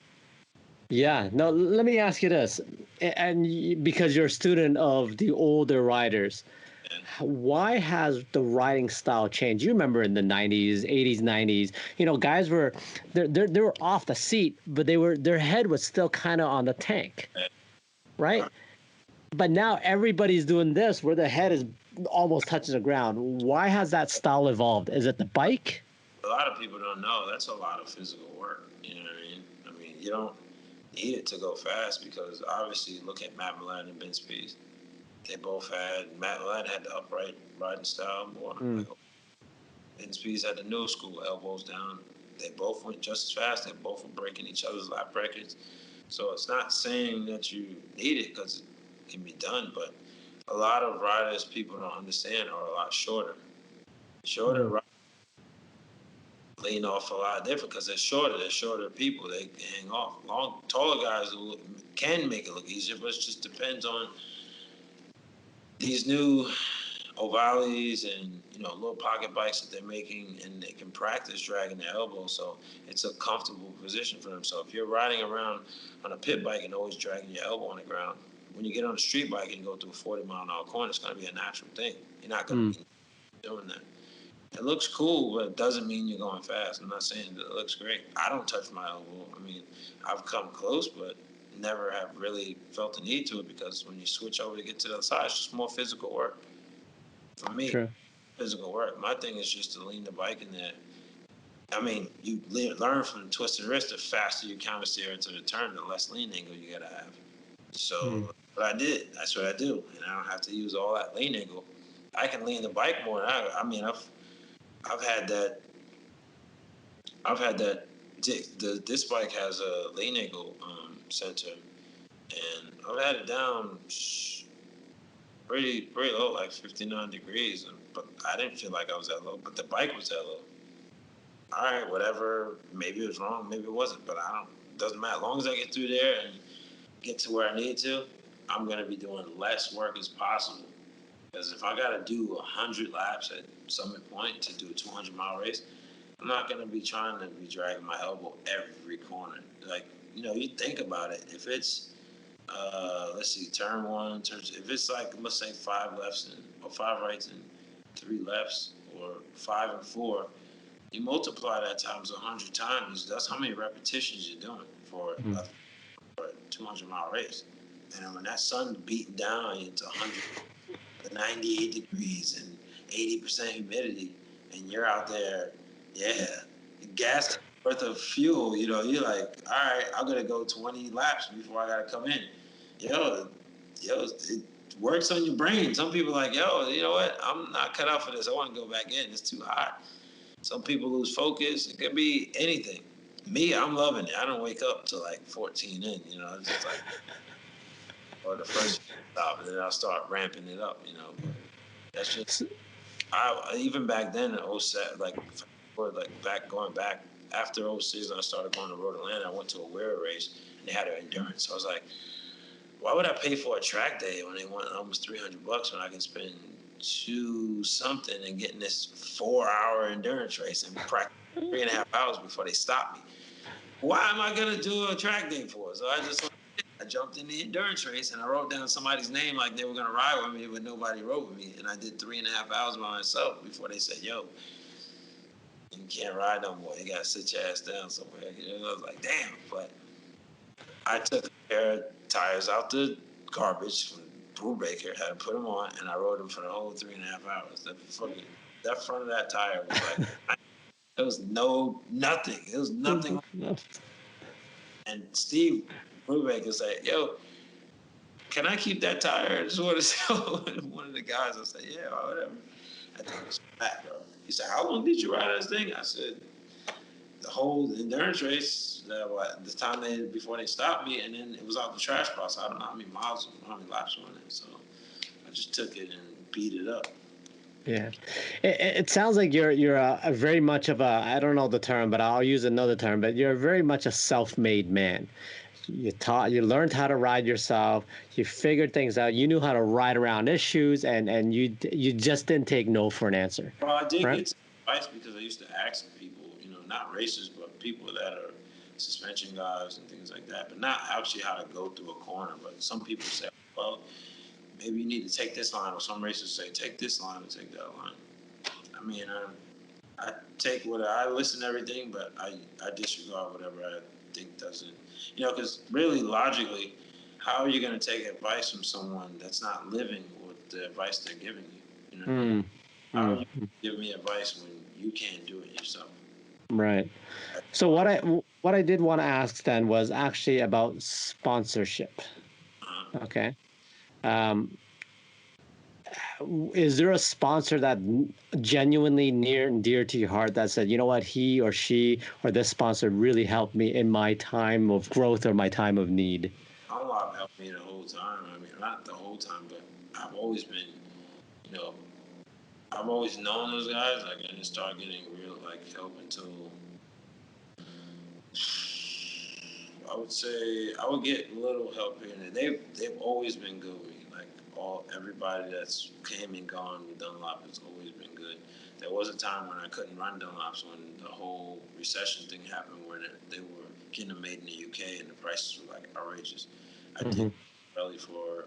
Yeah. No, let me ask you this. And because you're a student of the older riders, And why has the riding style changed? You remember in the 90s, 80s, 90s, you know, guys were they were off the seat, but their head was still kind of on the tank, right? But now everybody's doing this where the head is almost touching the ground. Why has that style evolved? Is it the bike? a lot of people don't know that's a lot of physical work. You know what I mean? I mean, you don't need it to go fast because obviously look at Matt Milan and Ben Spies. They both Matt Milan had the upright riding style more. Mm. Like Ben Spies had the new school, elbows down. They both went just as fast. They both were breaking each other's lap records. So it's not saying that you need it because it can be done, but a lot of riders people don't understand are a lot shorter. Shorter riders lean off a lot different because they're shorter. They're shorter people. They hang off. Taller guys can make it look easier, but it just depends on these new Ovalis and little pocket bikes that they're making, and they can practice dragging their elbows, so it's a comfortable position for them. So if you're riding around on a pit bike and always dragging your elbow on the ground, when you get on a street bike and you go through a 40-mile-an-hour corner, it's going to be a natural thing. You're not going to be doing that. It looks cool, but it doesn't mean you're going fast. I'm not saying that it looks great. I don't touch my elbow. I mean, I've come close, but never have really felt the need to it because when you switch over to get to the other side, it's just more physical work. For me, True. physical work. My thing is just to lean the bike in there. I mean, you learn from the twisted wrist, the faster you counter steer into the turn, the less lean angle you gotta have. So, but I did. That's what I do, and I don't have to use all that lean angle. I can lean the bike more. I mean, I've had that. I've had that. This bike has a lean angle sensor, and I've had it down pretty low, like 59 degrees. But I didn't feel like I was that low, but the bike was that low. All right, whatever. Maybe it was wrong, maybe it wasn't, but I don't. It doesn't matter. As long as I get through there and get to where I need to, I'm gonna be doing less work as possible. Because if I gotta do 100 laps at Summit Point to do a 200-mile race, I'm not gonna be trying to be dragging my elbow every corner. Like you think about it. If it's let's see, turn one, if it's like let's say 5 lefts or 5 rights and 3 lefts, or 5 and 4, You multiply that times 100 times. That's how many repetitions you're doing for Mm. a 200-mile race. And when that sun's beating down into 98 degrees and 80% humidity, and you're out there, yeah, gas worth of fuel. You're like, all right, I'm gonna go 20 laps before I gotta come in. Yo, it works on your brain. Some people are like, yo, you know what? I'm not cut out for this. I want to go back in. It's too hot. Some people lose focus. It could be anything. Me, I'm loving it. I don't wake up till like 14 in. It's just like, or the first stop, and then I'll start ramping it up. But that's just even back then in 07, going back after 06, I started going to Road Atlanta. I went to a Wear race, and they had an endurance. So I was like, why would I pay for a track day when they want almost $300 when I can spend two something and getting this 4-hour endurance race and practice 3.5 hours before they stop me? Why am I gonna do a track day for? So I jumped in the endurance race and I wrote down somebody's name like they were gonna ride with me, but nobody rode with me. And I did 3.5 hours by myself before they said, "Yo, you can't ride no more. You gotta sit your ass down somewhere." I was like, "Damn!" But I took a pair of tires out the garbage from Rubik here, had to put them on, and I rode them for the whole 3.5 hours. That front of that tire was like, there was nothing. It was nothing. And Steve Rubik was like, "Yo, can I keep that tire?" I just want to tell one of the guys. I said, "Yeah, whatever." I think it was fat, bro. He said, "How long did you ride this thing?" I said, "The whole endurance race, the time before they stopped me, and then it was out the trash box. I don't know how many laps on it. So I just took it and beat it up." Yeah, it sounds like you're a very much of a, I don't know the term, but I'll use another term. But you're very much a self-made man. You learned how to ride yourself. You figured things out. You knew how to ride around issues, and you just didn't take no for an answer, Well, I did right? get some advice because I used to ask people, not racers, but people that are suspension guys and things like that, but not actually how to go through a corner. But some people say, well, maybe you need to take this line, or some racers say, take this line or take that line. I mean, I take what I listen to everything, but I disregard whatever I think doesn't, because really logically, how are you going to take advice from someone that's not living with the advice they're giving you? You know what I mean? Mm, How are mm, you give me advice when you can't do it yourself? right. So what I did want to ask then was actually about sponsorship. Uh, Okay. Um, is there a sponsor that genuinely near and dear to your heart that said, you know what, he or she or this sponsor really helped me in my time of growth or my time of need? Dunlop helped me the whole time. I mean, not the whole time, but I've always been, you know, I've always known those guys. Like, I didn't start getting real help until I would say I would get little help here and there. They've always been good with me. Like everybody that's came and gone with Dunlop has always been good. There was a time when I couldn't run Dunlops when the whole recession thing happened, where they were getting them made in the UK and the prices were like outrageous. I did Hmm. belly for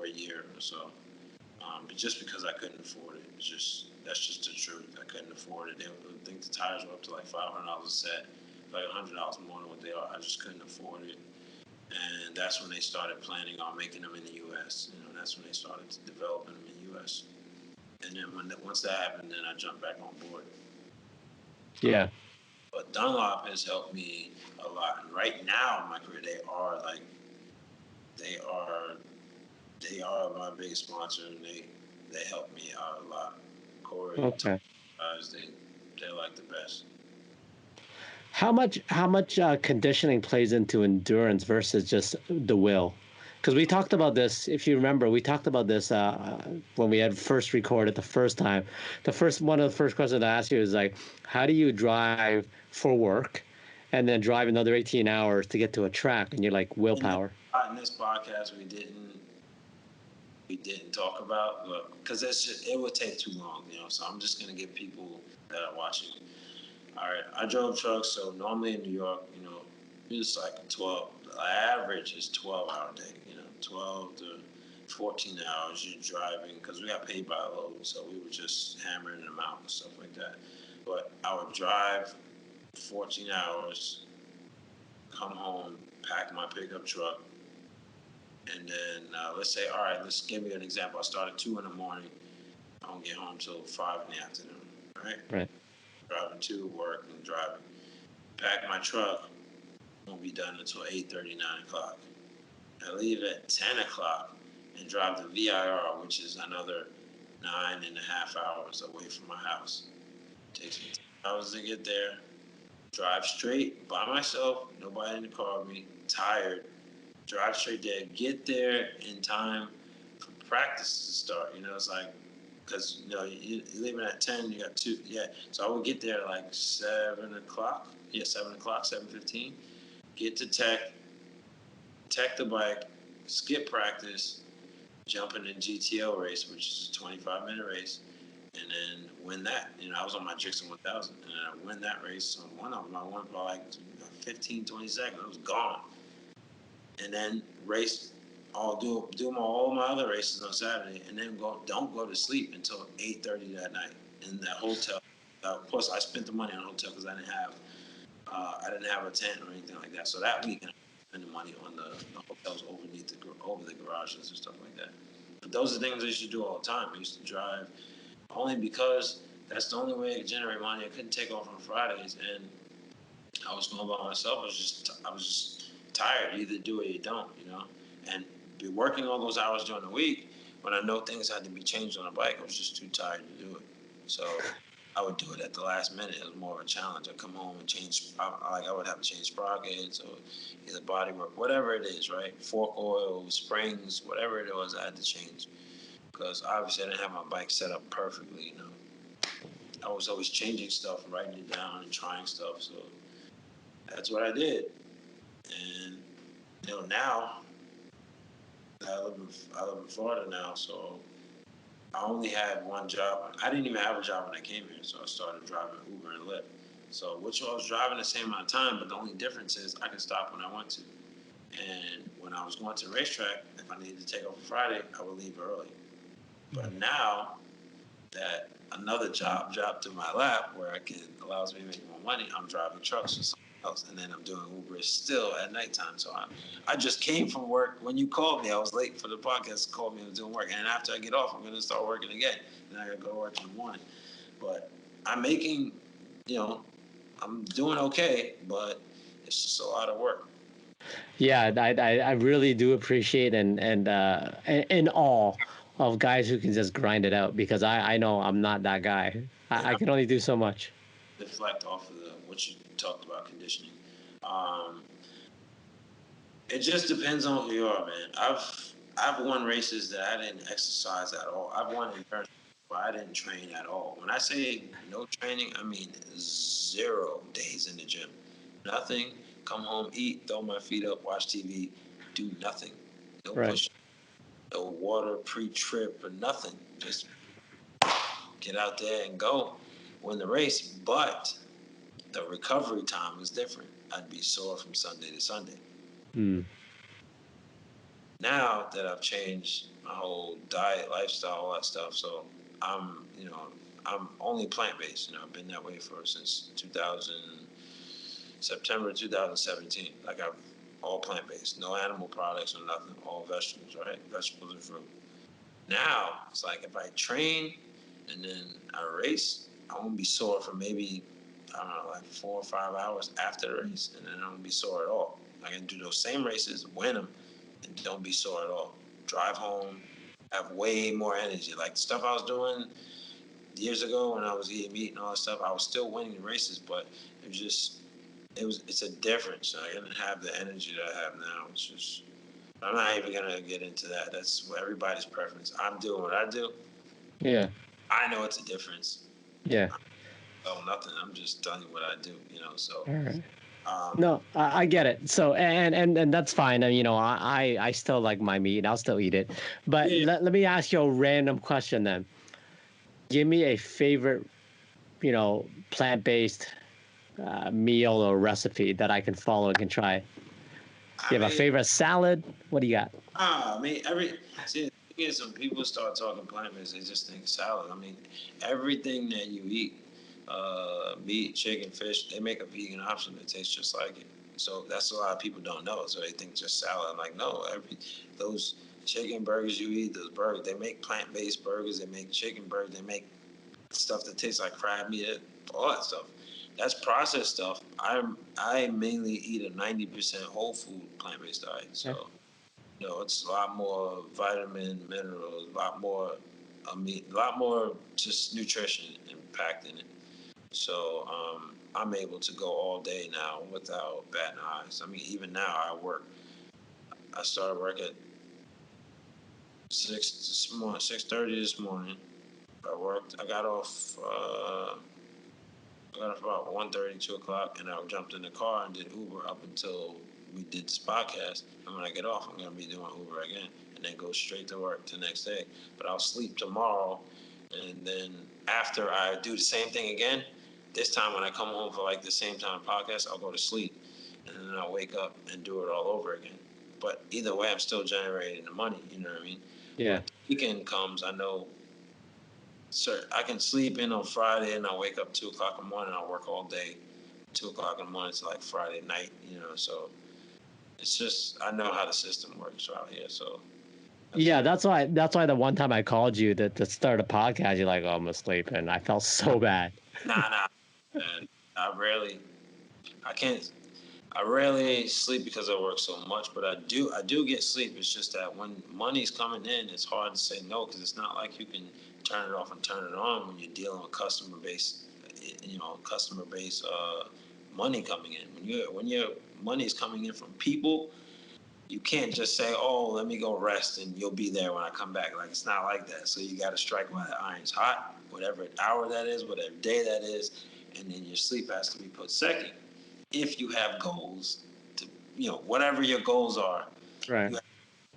a year or so, but just because I couldn't afford it, that's just the truth. I couldn't afford it. I think the tires were up to like $500 a set, like $100 more than what they are. I just couldn't afford it, and that's when they started planning on making them in the U.S. That's when they started developing them in the U.S. And then once that happened, then I jumped back on board. Yeah. But Dunlop has helped me a lot. And right now in my career, they are they are my biggest sponsor, and they help me out a lot. Corey, Okay. guys, they're like the best. How much conditioning plays into endurance versus just the will? Because we talked about this, if you remember, we talked about this when we had first recorded the first time. The first one of the first questions I asked you is like, how do you drive for work, and then drive another 18 hours to get to a track? And you're like, willpower. In this podcast, we didn't talk about, but because it would take too long, So I'm just gonna give people that are watching. All right, I drove trucks, so normally in New York, it's like 12. The average is 12-hour day. 12 to 14 hours you're driving because we got paid by the load, so we were just hammering them out and stuff like that. but I would drive 14 hours, come home, pack my pickup truck, and then let's say, all right, let's give you an example. I start at 2 in the morning. I don't get home till 5 in the afternoon, right? Right. Driving to work and driving. Pack my truck, won't be done until 8:30, 9 o'clock. I leave at 10 o'clock and drive to VIR, which is another 9.5 hours away from my house. Takes me 10 hours to get there. Drive straight by myself, nobody in the car with me, tired. Drive straight there, get there in time for practice to start. It's like, because you're leaving at 10, you got two. Yeah, so I would get there like 7 o'clock. Yeah, 7 o'clock, 7:15. Get to tech the bike, skip practice, jump in the GTO race, which is a 25-minute race, and then win that. I was on my Jixon 1000, and I win that race. So one of them, I won by like 15, 20 seconds. It was gone. And then race, do all my other races on Saturday, and then don't go to sleep until 8:30 that night in that hotel. Plus, I spent the money on a hotel because I didn't have a tent or anything like that. So that weekend, I spent the money on the hotels over the garages and stuff like that. But those are things I used to do all the time. I used to drive only because that's the only way I could generate money. I couldn't take off on Fridays, and I was going by myself. I was just tired. You either do it or you don't, And be working all those hours during the week, when I know things had to be changed on the bike, I was just too tired to do it. So I would do it at the last minute. It was more of a challenge. I'd come home and change. I would have to change sprockets or either bodywork, whatever it is, right? Fork oil, springs, whatever it was, I had to change because obviously I didn't have my bike set up perfectly. I was always changing stuff, writing it down, and trying stuff. So that's what I did. And now I live in Florida now, so I only had one job. I didn't even have a job when I came here, so I started driving Uber and Lyft. So which I was driving the same amount of time, but the only difference is I could stop when I want to. And when I was going to the racetrack, if I needed to take off on Friday, I would leave early. But now that another job dropped in my lap where allows me to make more money, I'm driving trucks for someone else, and then I'm doing Uber still at nighttime. So I just came from work. When you called me, I was late for the podcast. Called me, I was doing work, and after I get off, I'm going to start working again. And I got to go to work in the morning. But I'm making, I'm doing okay, but it's just a lot of work. Yeah, I really do appreciate and in awe of guys who can just grind it out, because I know I'm not that guy. I can only do so much. Deflect off of what you talked about, conditioning. It just depends on who you are, man. I've won races that I didn't exercise at all. I've won endurance where I didn't train at all. When I say no training, I mean 0 days in the gym. Nothing. Come home, eat, throw my feet up, watch TV, do nothing. No Right. push, no water pre-trip or nothing. Just get out there and go, win the race. But the recovery time was different. I'd be sore from Sunday to Sunday. Now that I've changed my whole diet, lifestyle, all that stuff, so I'm only plant-based. I've been that way since September 2017. Like I've all plant-based, no animal products or nothing, all vegetables, right? Vegetables and fruit. Now it's like if I train and then I race, I won't be sore for maybe, I don't know, like 4 or 5 hours after the race, and then I won't be sore at all. I can do those same races, win them, and don't be sore at all. Drive home, have way more energy. Like the stuff I was doing years ago when I was eating meat and all that stuff, I was still winning the races, but it's a difference. I didn't have the energy that I have now. It's just, I'm not even gonna get into that. That's everybody's preference. I'm doing what I do. Yeah. I know it's a difference. Yeah. Oh, nothing. I'm just telling you what I do. So. All right. No, I get it. So and that's fine. I still like my meat. I'll still eat it. But Yeah. let me ask you a random question then. Give me a favorite, plant-based meal or recipe that I can follow and can try. Do you have a favorite salad? What do you got? See, the thing is, when people start talking plant-based, they just think salad. I mean, everything that you eat, meat, chicken, fish. They make a vegan option that tastes just like it. So that's a lot of people don't know. So they think just salad. I'm like, no, those chicken burgers you eat, those burgers, they make plant-based burgers. They make chicken burgers. They make stuff that tastes like crab meat, all that stuff. That's processed stuff. I mainly eat a 90% whole food plant-based diet. So it's a lot more vitamin, minerals, a lot more. I mean, a lot more just nutrition packed in it. So I'm able to go all day now without batting eyes. I mean, even now I work. I started work at 6:30 this morning. I worked. I got off. I got off about 1:30, 2 o'clock, and I jumped in the car and did Uber up until we did this podcast. And when I get off, I'm gonna be doing Uber again, and then go straight to work the next day. But I'll sleep tomorrow, and then after I do the same thing again, this time when I come home for like the same time podcast, I'll go to sleep, and then I'll wake up and do it all over again. But either way, I'm still generating the money. You know what I mean? Yeah. When the weekend comes, I know. Sir, I can sleep in on Friday and I wake up 2 o'clock in the morning. I work all day, 2 o'clock in the morning to like Friday night. So it's just I know how the system works out here. So Yeah, that's why the one time I called you to start a podcast, you're like, oh, I'm asleep, and I felt so bad. nah, man. I can't. I rarely sleep because I work so much, but I do get sleep. It's just that when money's coming in, it's hard to say no because it's not like you can turn it off and turn it on when you're dealing with customer base money coming in. When your money is coming in from people, you can't just say, "Oh, let me go rest and you'll be there when I come back." Like it's not like that. So you got to strike while the iron's hot, whatever hour that is, whatever day that is, and then your sleep has to be put second if you have goals to, whatever your goals are, Right.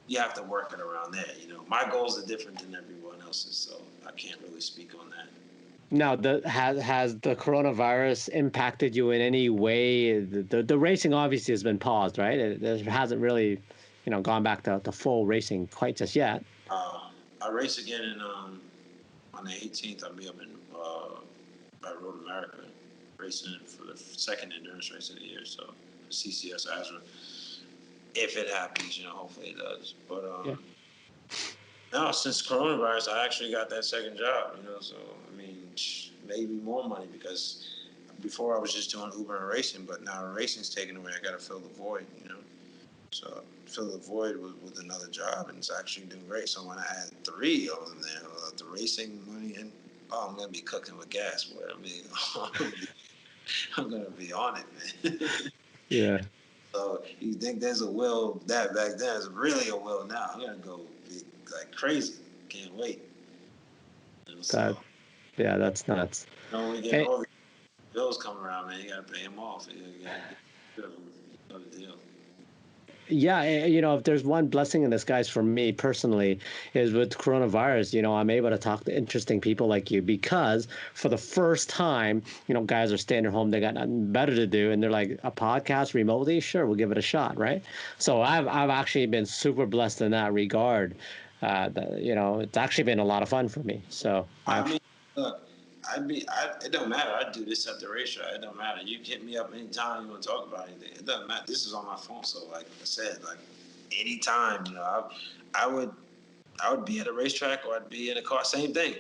you have to work it around there. My goals are different than everyone else's, so I can't really speak on that. Now, has the coronavirus impacted you in any way? The racing obviously has been paused, right? It hasn't really, gone back to full racing quite just yet. I race again on the 18th. I'll be up in by Road America racing for the second endurance race of the year. So CCS Azra, if it happens, hopefully it does. But Yeah. no, since coronavirus, I actually got that second job. So I mean, maybe more money because before I was just doing Uber and racing, but now racing's taken away. I got to fill the void. So fill the void with another job, and it's actually doing great. So when I add three of them there, the racing money, and I'm gonna be cooking with gas. Boy, I mean, I'm gonna be on it, man. Yeah. So you think there's a will that back then? There's really a will now. I'm gonna go be like crazy. Can't wait. That, yeah, that's nuts. When we get all the bills come around, man, you gotta pay them off. You gotta get the deal. Yeah, if there's one blessing in disguise for me personally, is with coronavirus, I'm able to talk to interesting people like you because for the first time, guys are staying at home, they got nothing better to do, and they're like, a podcast remotely, sure, we'll give it a shot, right? So I've actually been super blessed in that regard. It's actually been a lot of fun for me. So I mean, look, it don't matter. I do this at the racetrack. It don't matter. You hit me up anytime you want to talk about anything. It doesn't matter. This is on my phone. So like I said, like anytime, I would be at a racetrack or I'd be in a car. Same thing.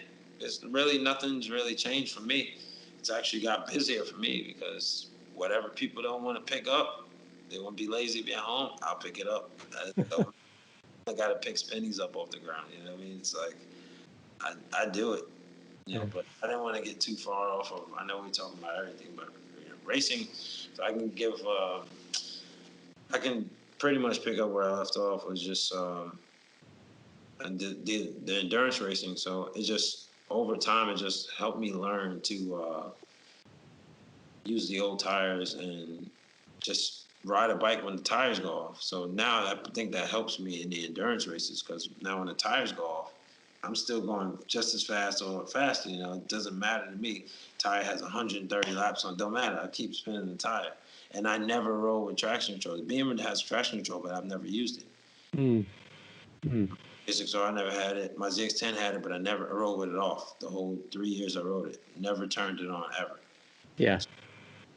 Nothing's really changed for me. It's actually got busier for me because whatever people don't want to pick up, they want to be lazy, be at home. I'll pick it up. I got to pick pennies up off the ground. You know what I mean? It's like I do it. But I didn't want to get too far off of. I know we're talking about everything, but racing. So I can pretty much pick up where I left off. Was just and the endurance racing. So it just over time it just helped me learn to use the old tires and just ride a bike when the tires go off. So now I think that helps me in the endurance races because now when the tires go off, I'm still going just as fast or faster. It doesn't matter to me. Tire has 130 laps on. It don't matter. I keep spinning the tire, and I never roll with traction control. The BMW has traction control, but I've never used it. Mm. Mm. So I never had it. My ZX10 had it, but I never rode with it off. The whole 3 years I rode it, never turned it on ever. Yeah.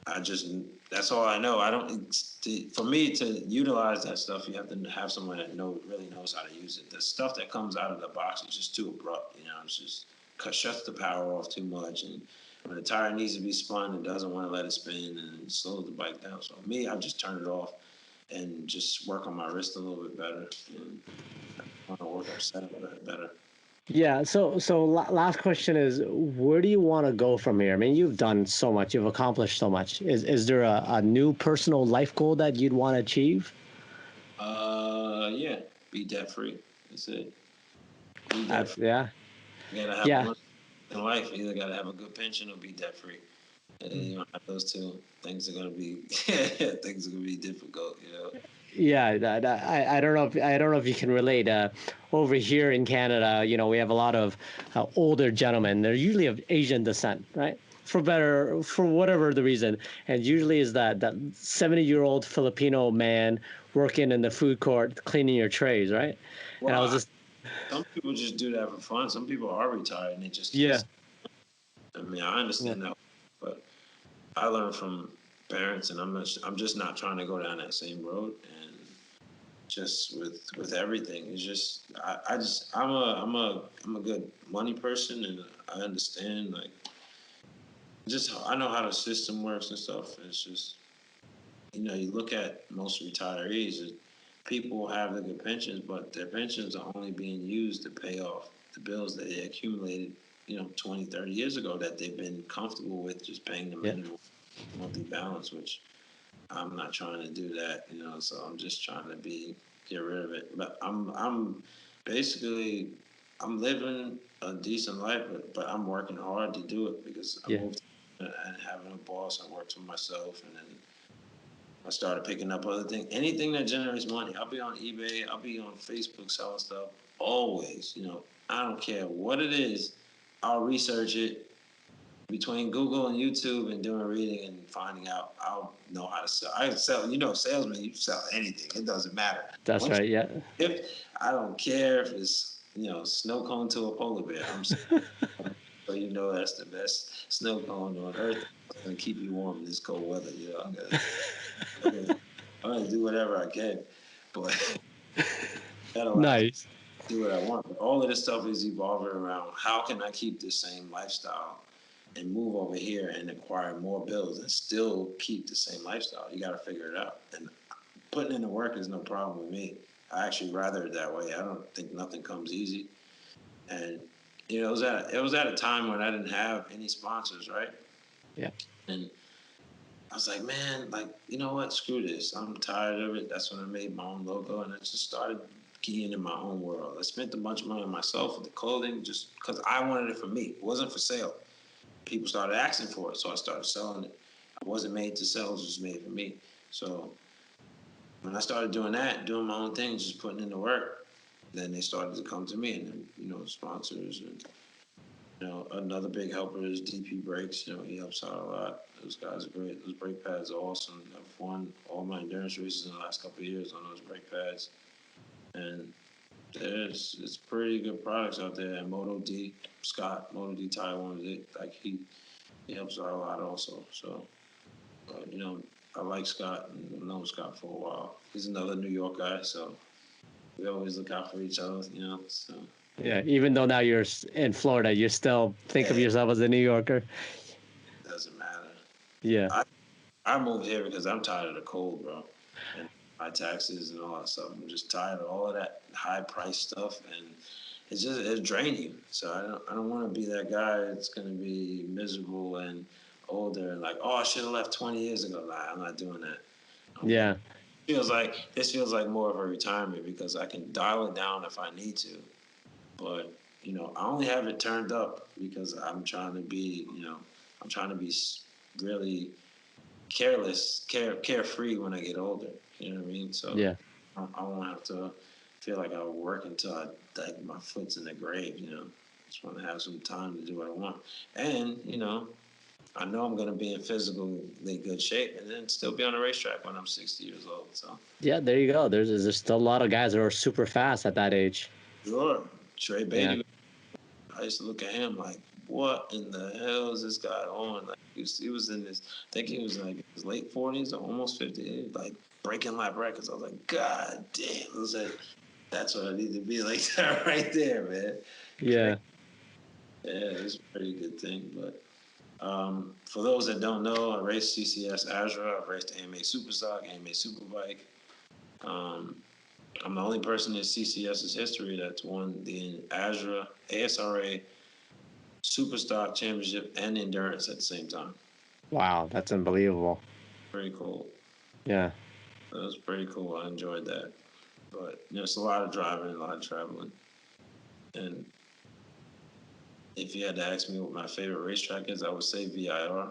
I just that's all I know. I don't. For me to utilize that stuff, you have to have someone that really knows how to use it. The stuff that comes out of the box is just too abrupt. You know, it's just shuts the power off too much, and when the tire needs to be spun, it doesn't want to let it spin, and it slows the bike down. So me, I just turn it off and just work on my wrist a little bit better, and I want to work our setup better. Yeah. So last question is, where do you want to go from here? I mean, you've done so much, you've accomplished so much. Is there a new personal life goal that you'd want to achieve? Yeah, be debt free. That's it. Be debt free. Yeah. You gotta have Yeah. one in life. You either gotta have a good pension or be debt free. And you don't have those two, things are gonna be things are gonna be difficult. You know. Yeah, I don't know if you can relate. Over here in Canada, we have a lot of older gentlemen. They're usually of Asian descent, right? For whatever the reason, and usually is that 70-year-old Filipino man working in the food court cleaning your trays, right? And I was Well, just some people just do that for fun. Some people are retired and they just yeah, can't. I mean, I understand that, but I learned from parents, and I'm just not trying to go down that same road. And just with everything, it's just I'm a good money person, and I understand like just I know how the system works and stuff. It's just you look at most retirees, people have the good pensions, but their pensions are only being used to pay off the bills that they accumulated, 20, 30 years ago that they've been comfortable with just paying the yeah, minimum monthly balance, which I'm not trying to do that, so I'm just trying to get rid of it. But I'm basically I'm living a decent life, but I'm working hard to do it because I yeah, moved and having a boss. I worked for myself, and then I started picking up other things. Anything that generates money. I'll be on eBay. I'll be on Facebook selling stuff. Always, I don't care what it is. I'll research it between Google and YouTube and doing reading and finding out. I'll know how to sell. I sell. Salesman. You sell anything. It doesn't matter. that's Once right. Yeah, if I don't care if it's snow cone to a polar bear. So that's the best snow cone on earth. It's gonna keep you warm in this cold weather. I'm gonna do whatever I can, but that allows me nice. to do what I want. But all of this stuff is evolving around how can I keep the same lifestyle and move over here and acquire more bills and still keep the same lifestyle. You got to figure it out. And putting in the work is no problem with me. I actually rather it that way. I don't think nothing comes easy. And it was at a time when I didn't have any sponsors, right? Yeah, And I was like, man, like, you know what? Screw this. I'm tired of it. That's when I made my own logo, and I just started keying in my own world. I spent a bunch of money on myself with the clothing just because I wanted it for me. It wasn't for sale. People started asking for it, so I started selling it. I wasn't made to sell; it was just made for me. So when I started doing that, doing my own thing, just putting in the work, then they started to come to me, and then sponsors and another big helper is DP Brakes. He helps out a lot. Those guys are great. Those brake pads are awesome. I've won all my endurance races in the last couple of years on those brake pads, and it's pretty good products out there. And Moto D, Scott, Moto D Taiwan, he helps out a lot also. So, I like Scott and I've known Scott for a while. He's another New York guy, so we always look out for each other. So. yeah. Even though now you're in Florida, you still think of Yeah, it yourself as a New Yorker. doesn't matter. Yeah, I moved here because I'm tired of the cold, bro, and high taxes and all that stuff. I'm just tired of all of that high price stuff, and it's draining. So I don't want to be that guy that's gonna be miserable and older and like, oh, I should have left 20 years ago. Nah, I'm not doing that. yeah, This feels like more of a retirement because I can dial it down if I need to, but I only have it turned up because I'm trying to be really carefree when I get older. You know what I mean? So yeah. I won't have to feel like I work until my foot's in the grave. Just want to have some time to do what I want, and I know I'm going to be in physically good shape, and then still be on the racetrack when I'm 60 years old. So Yeah, there you go. There's still a lot of guys that are super fast at that age. sure, Trey Yeah. Bailey. I used to look at him like what in the hell is this guy on? Like he was in this. I think he was like in his late 40s or almost 50. He was like breaking lap records. I was like, God damn! I was like, that's what I need to be like that right there, man. Yeah. Yeah, it's a pretty good thing. But for those that don't know, I raced CCS Azra. I've raced AMA Superstock, AMA Superbike. I'm the only person in CCS's history that's won the Azra ASRA Superstock Championship and Endurance at the same time. Wow, that's unbelievable. Pretty cool. Yeah. That was pretty cool. I enjoyed that. But it's a lot of driving, a lot of traveling. And if you had to ask me what my favorite racetrack is, I would say VIR.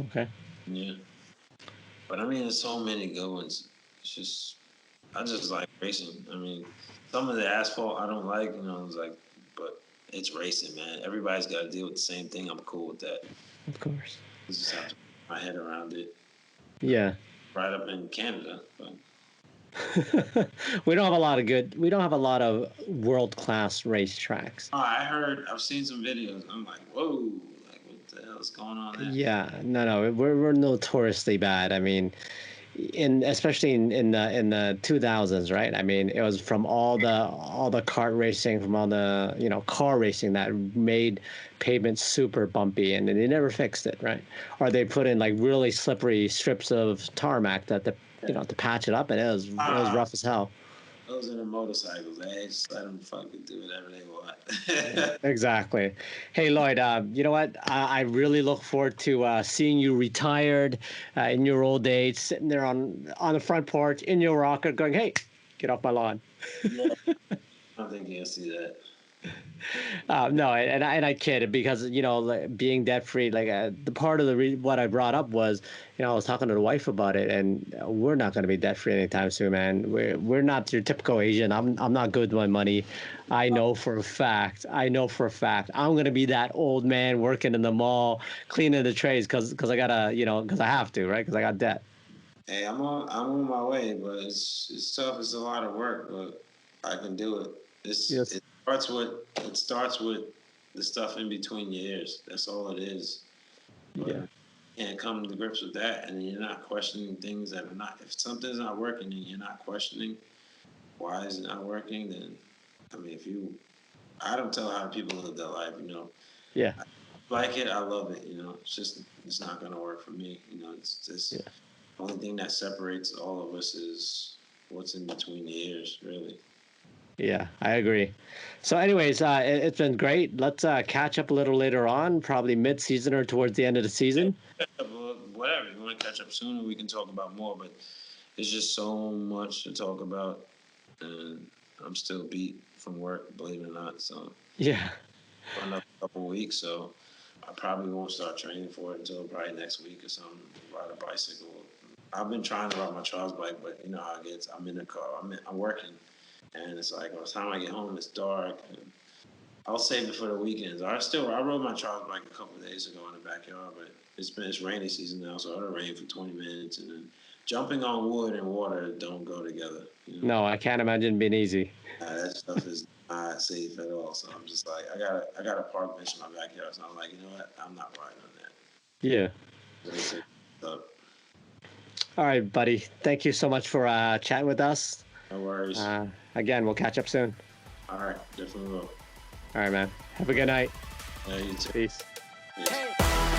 Okay. Yeah. But I mean, there's so many good ones. It's just, I just like racing. I mean, some of the asphalt I don't like, it's like, but it's racing, man. Everybody's got to deal with the same thing. I'm cool with that. Of course. I just have to put my head around it. Yeah. Right up in Canada. But we don't have a lot of world-class racetracks. I've seen some videos. I'm like, whoa, like what the hell is going on there? Yeah, no, we're notoriously bad. I mean, especially in the 2000s, right? I mean, it was from all the kart racing, from all the car racing that made pavements super bumpy, and they never fixed it, right? Or they put in like really slippery strips of tarmac to patch it up, and it was rough as hell. Those are the motorcycles. They just let them fucking do whatever they want. Yeah, exactly. Hey, Lloyd, you know what? I really look forward to seeing you retired in your old age, sitting there on the front porch in your rocker going, hey, get off my lawn. Yeah. I don't think you'll see that. No, and I kid because like, being debt free, like the part of what I brought up was, I was talking to the wife about it, and we're not going to be debt free anytime soon, man. We're not your typical Asian. I'm not good with my money. I know for a fact. I'm going to be that old man working in the mall, cleaning the trays because I gotta, because I have to, right? Because I got debt. Hey, I'm on my way, but it's tough. It's a lot of work, but I can do it. Yes. It starts with the stuff in between your ears. That's all it is. But Yeah. you can't come to grips with that, and you're not questioning things that are not. If something's not working and you're not questioning why is it not working, then I mean, I don't tell how people live their life. Yeah. I like it, I love it. It's not gonna work for me. It's just Yeah. the only thing that separates all of us is what's in between the ears, really. Yeah, I agree. So, anyways, it's been great. Let's catch up a little later on, probably mid-season or towards the end of the season. Well, whatever. If you want to catch up sooner, we can talk about more. But it's just so much to talk about, and I'm still beat from work, believe it or not. So Yeah. for another couple of weeks, so I probably won't start training for it until probably next week or something. Ride a bicycle. I've been trying to ride my Charles bike, but you know how it gets. I'm in the car. I'm working, and it's like by the time I get home, it's dark. And I'll save it for the weekends. I rode my Charles bike a couple of days ago in the backyard, but it's rainy season now, so it'll rain for 20 minutes, and then jumping on wood and water don't go together. No, I can't imagine being easy. That stuff is not safe at all. So I'm just like, I got a park bench in my backyard, so I'm like, you know what? I'm not riding on that. Yeah. All right, buddy. Thank you so much for chatting with us. No worries. Again, we'll catch up soon. All right, definitely will. All right, man. Have a good night. Yeah, you too. Peace. Peace.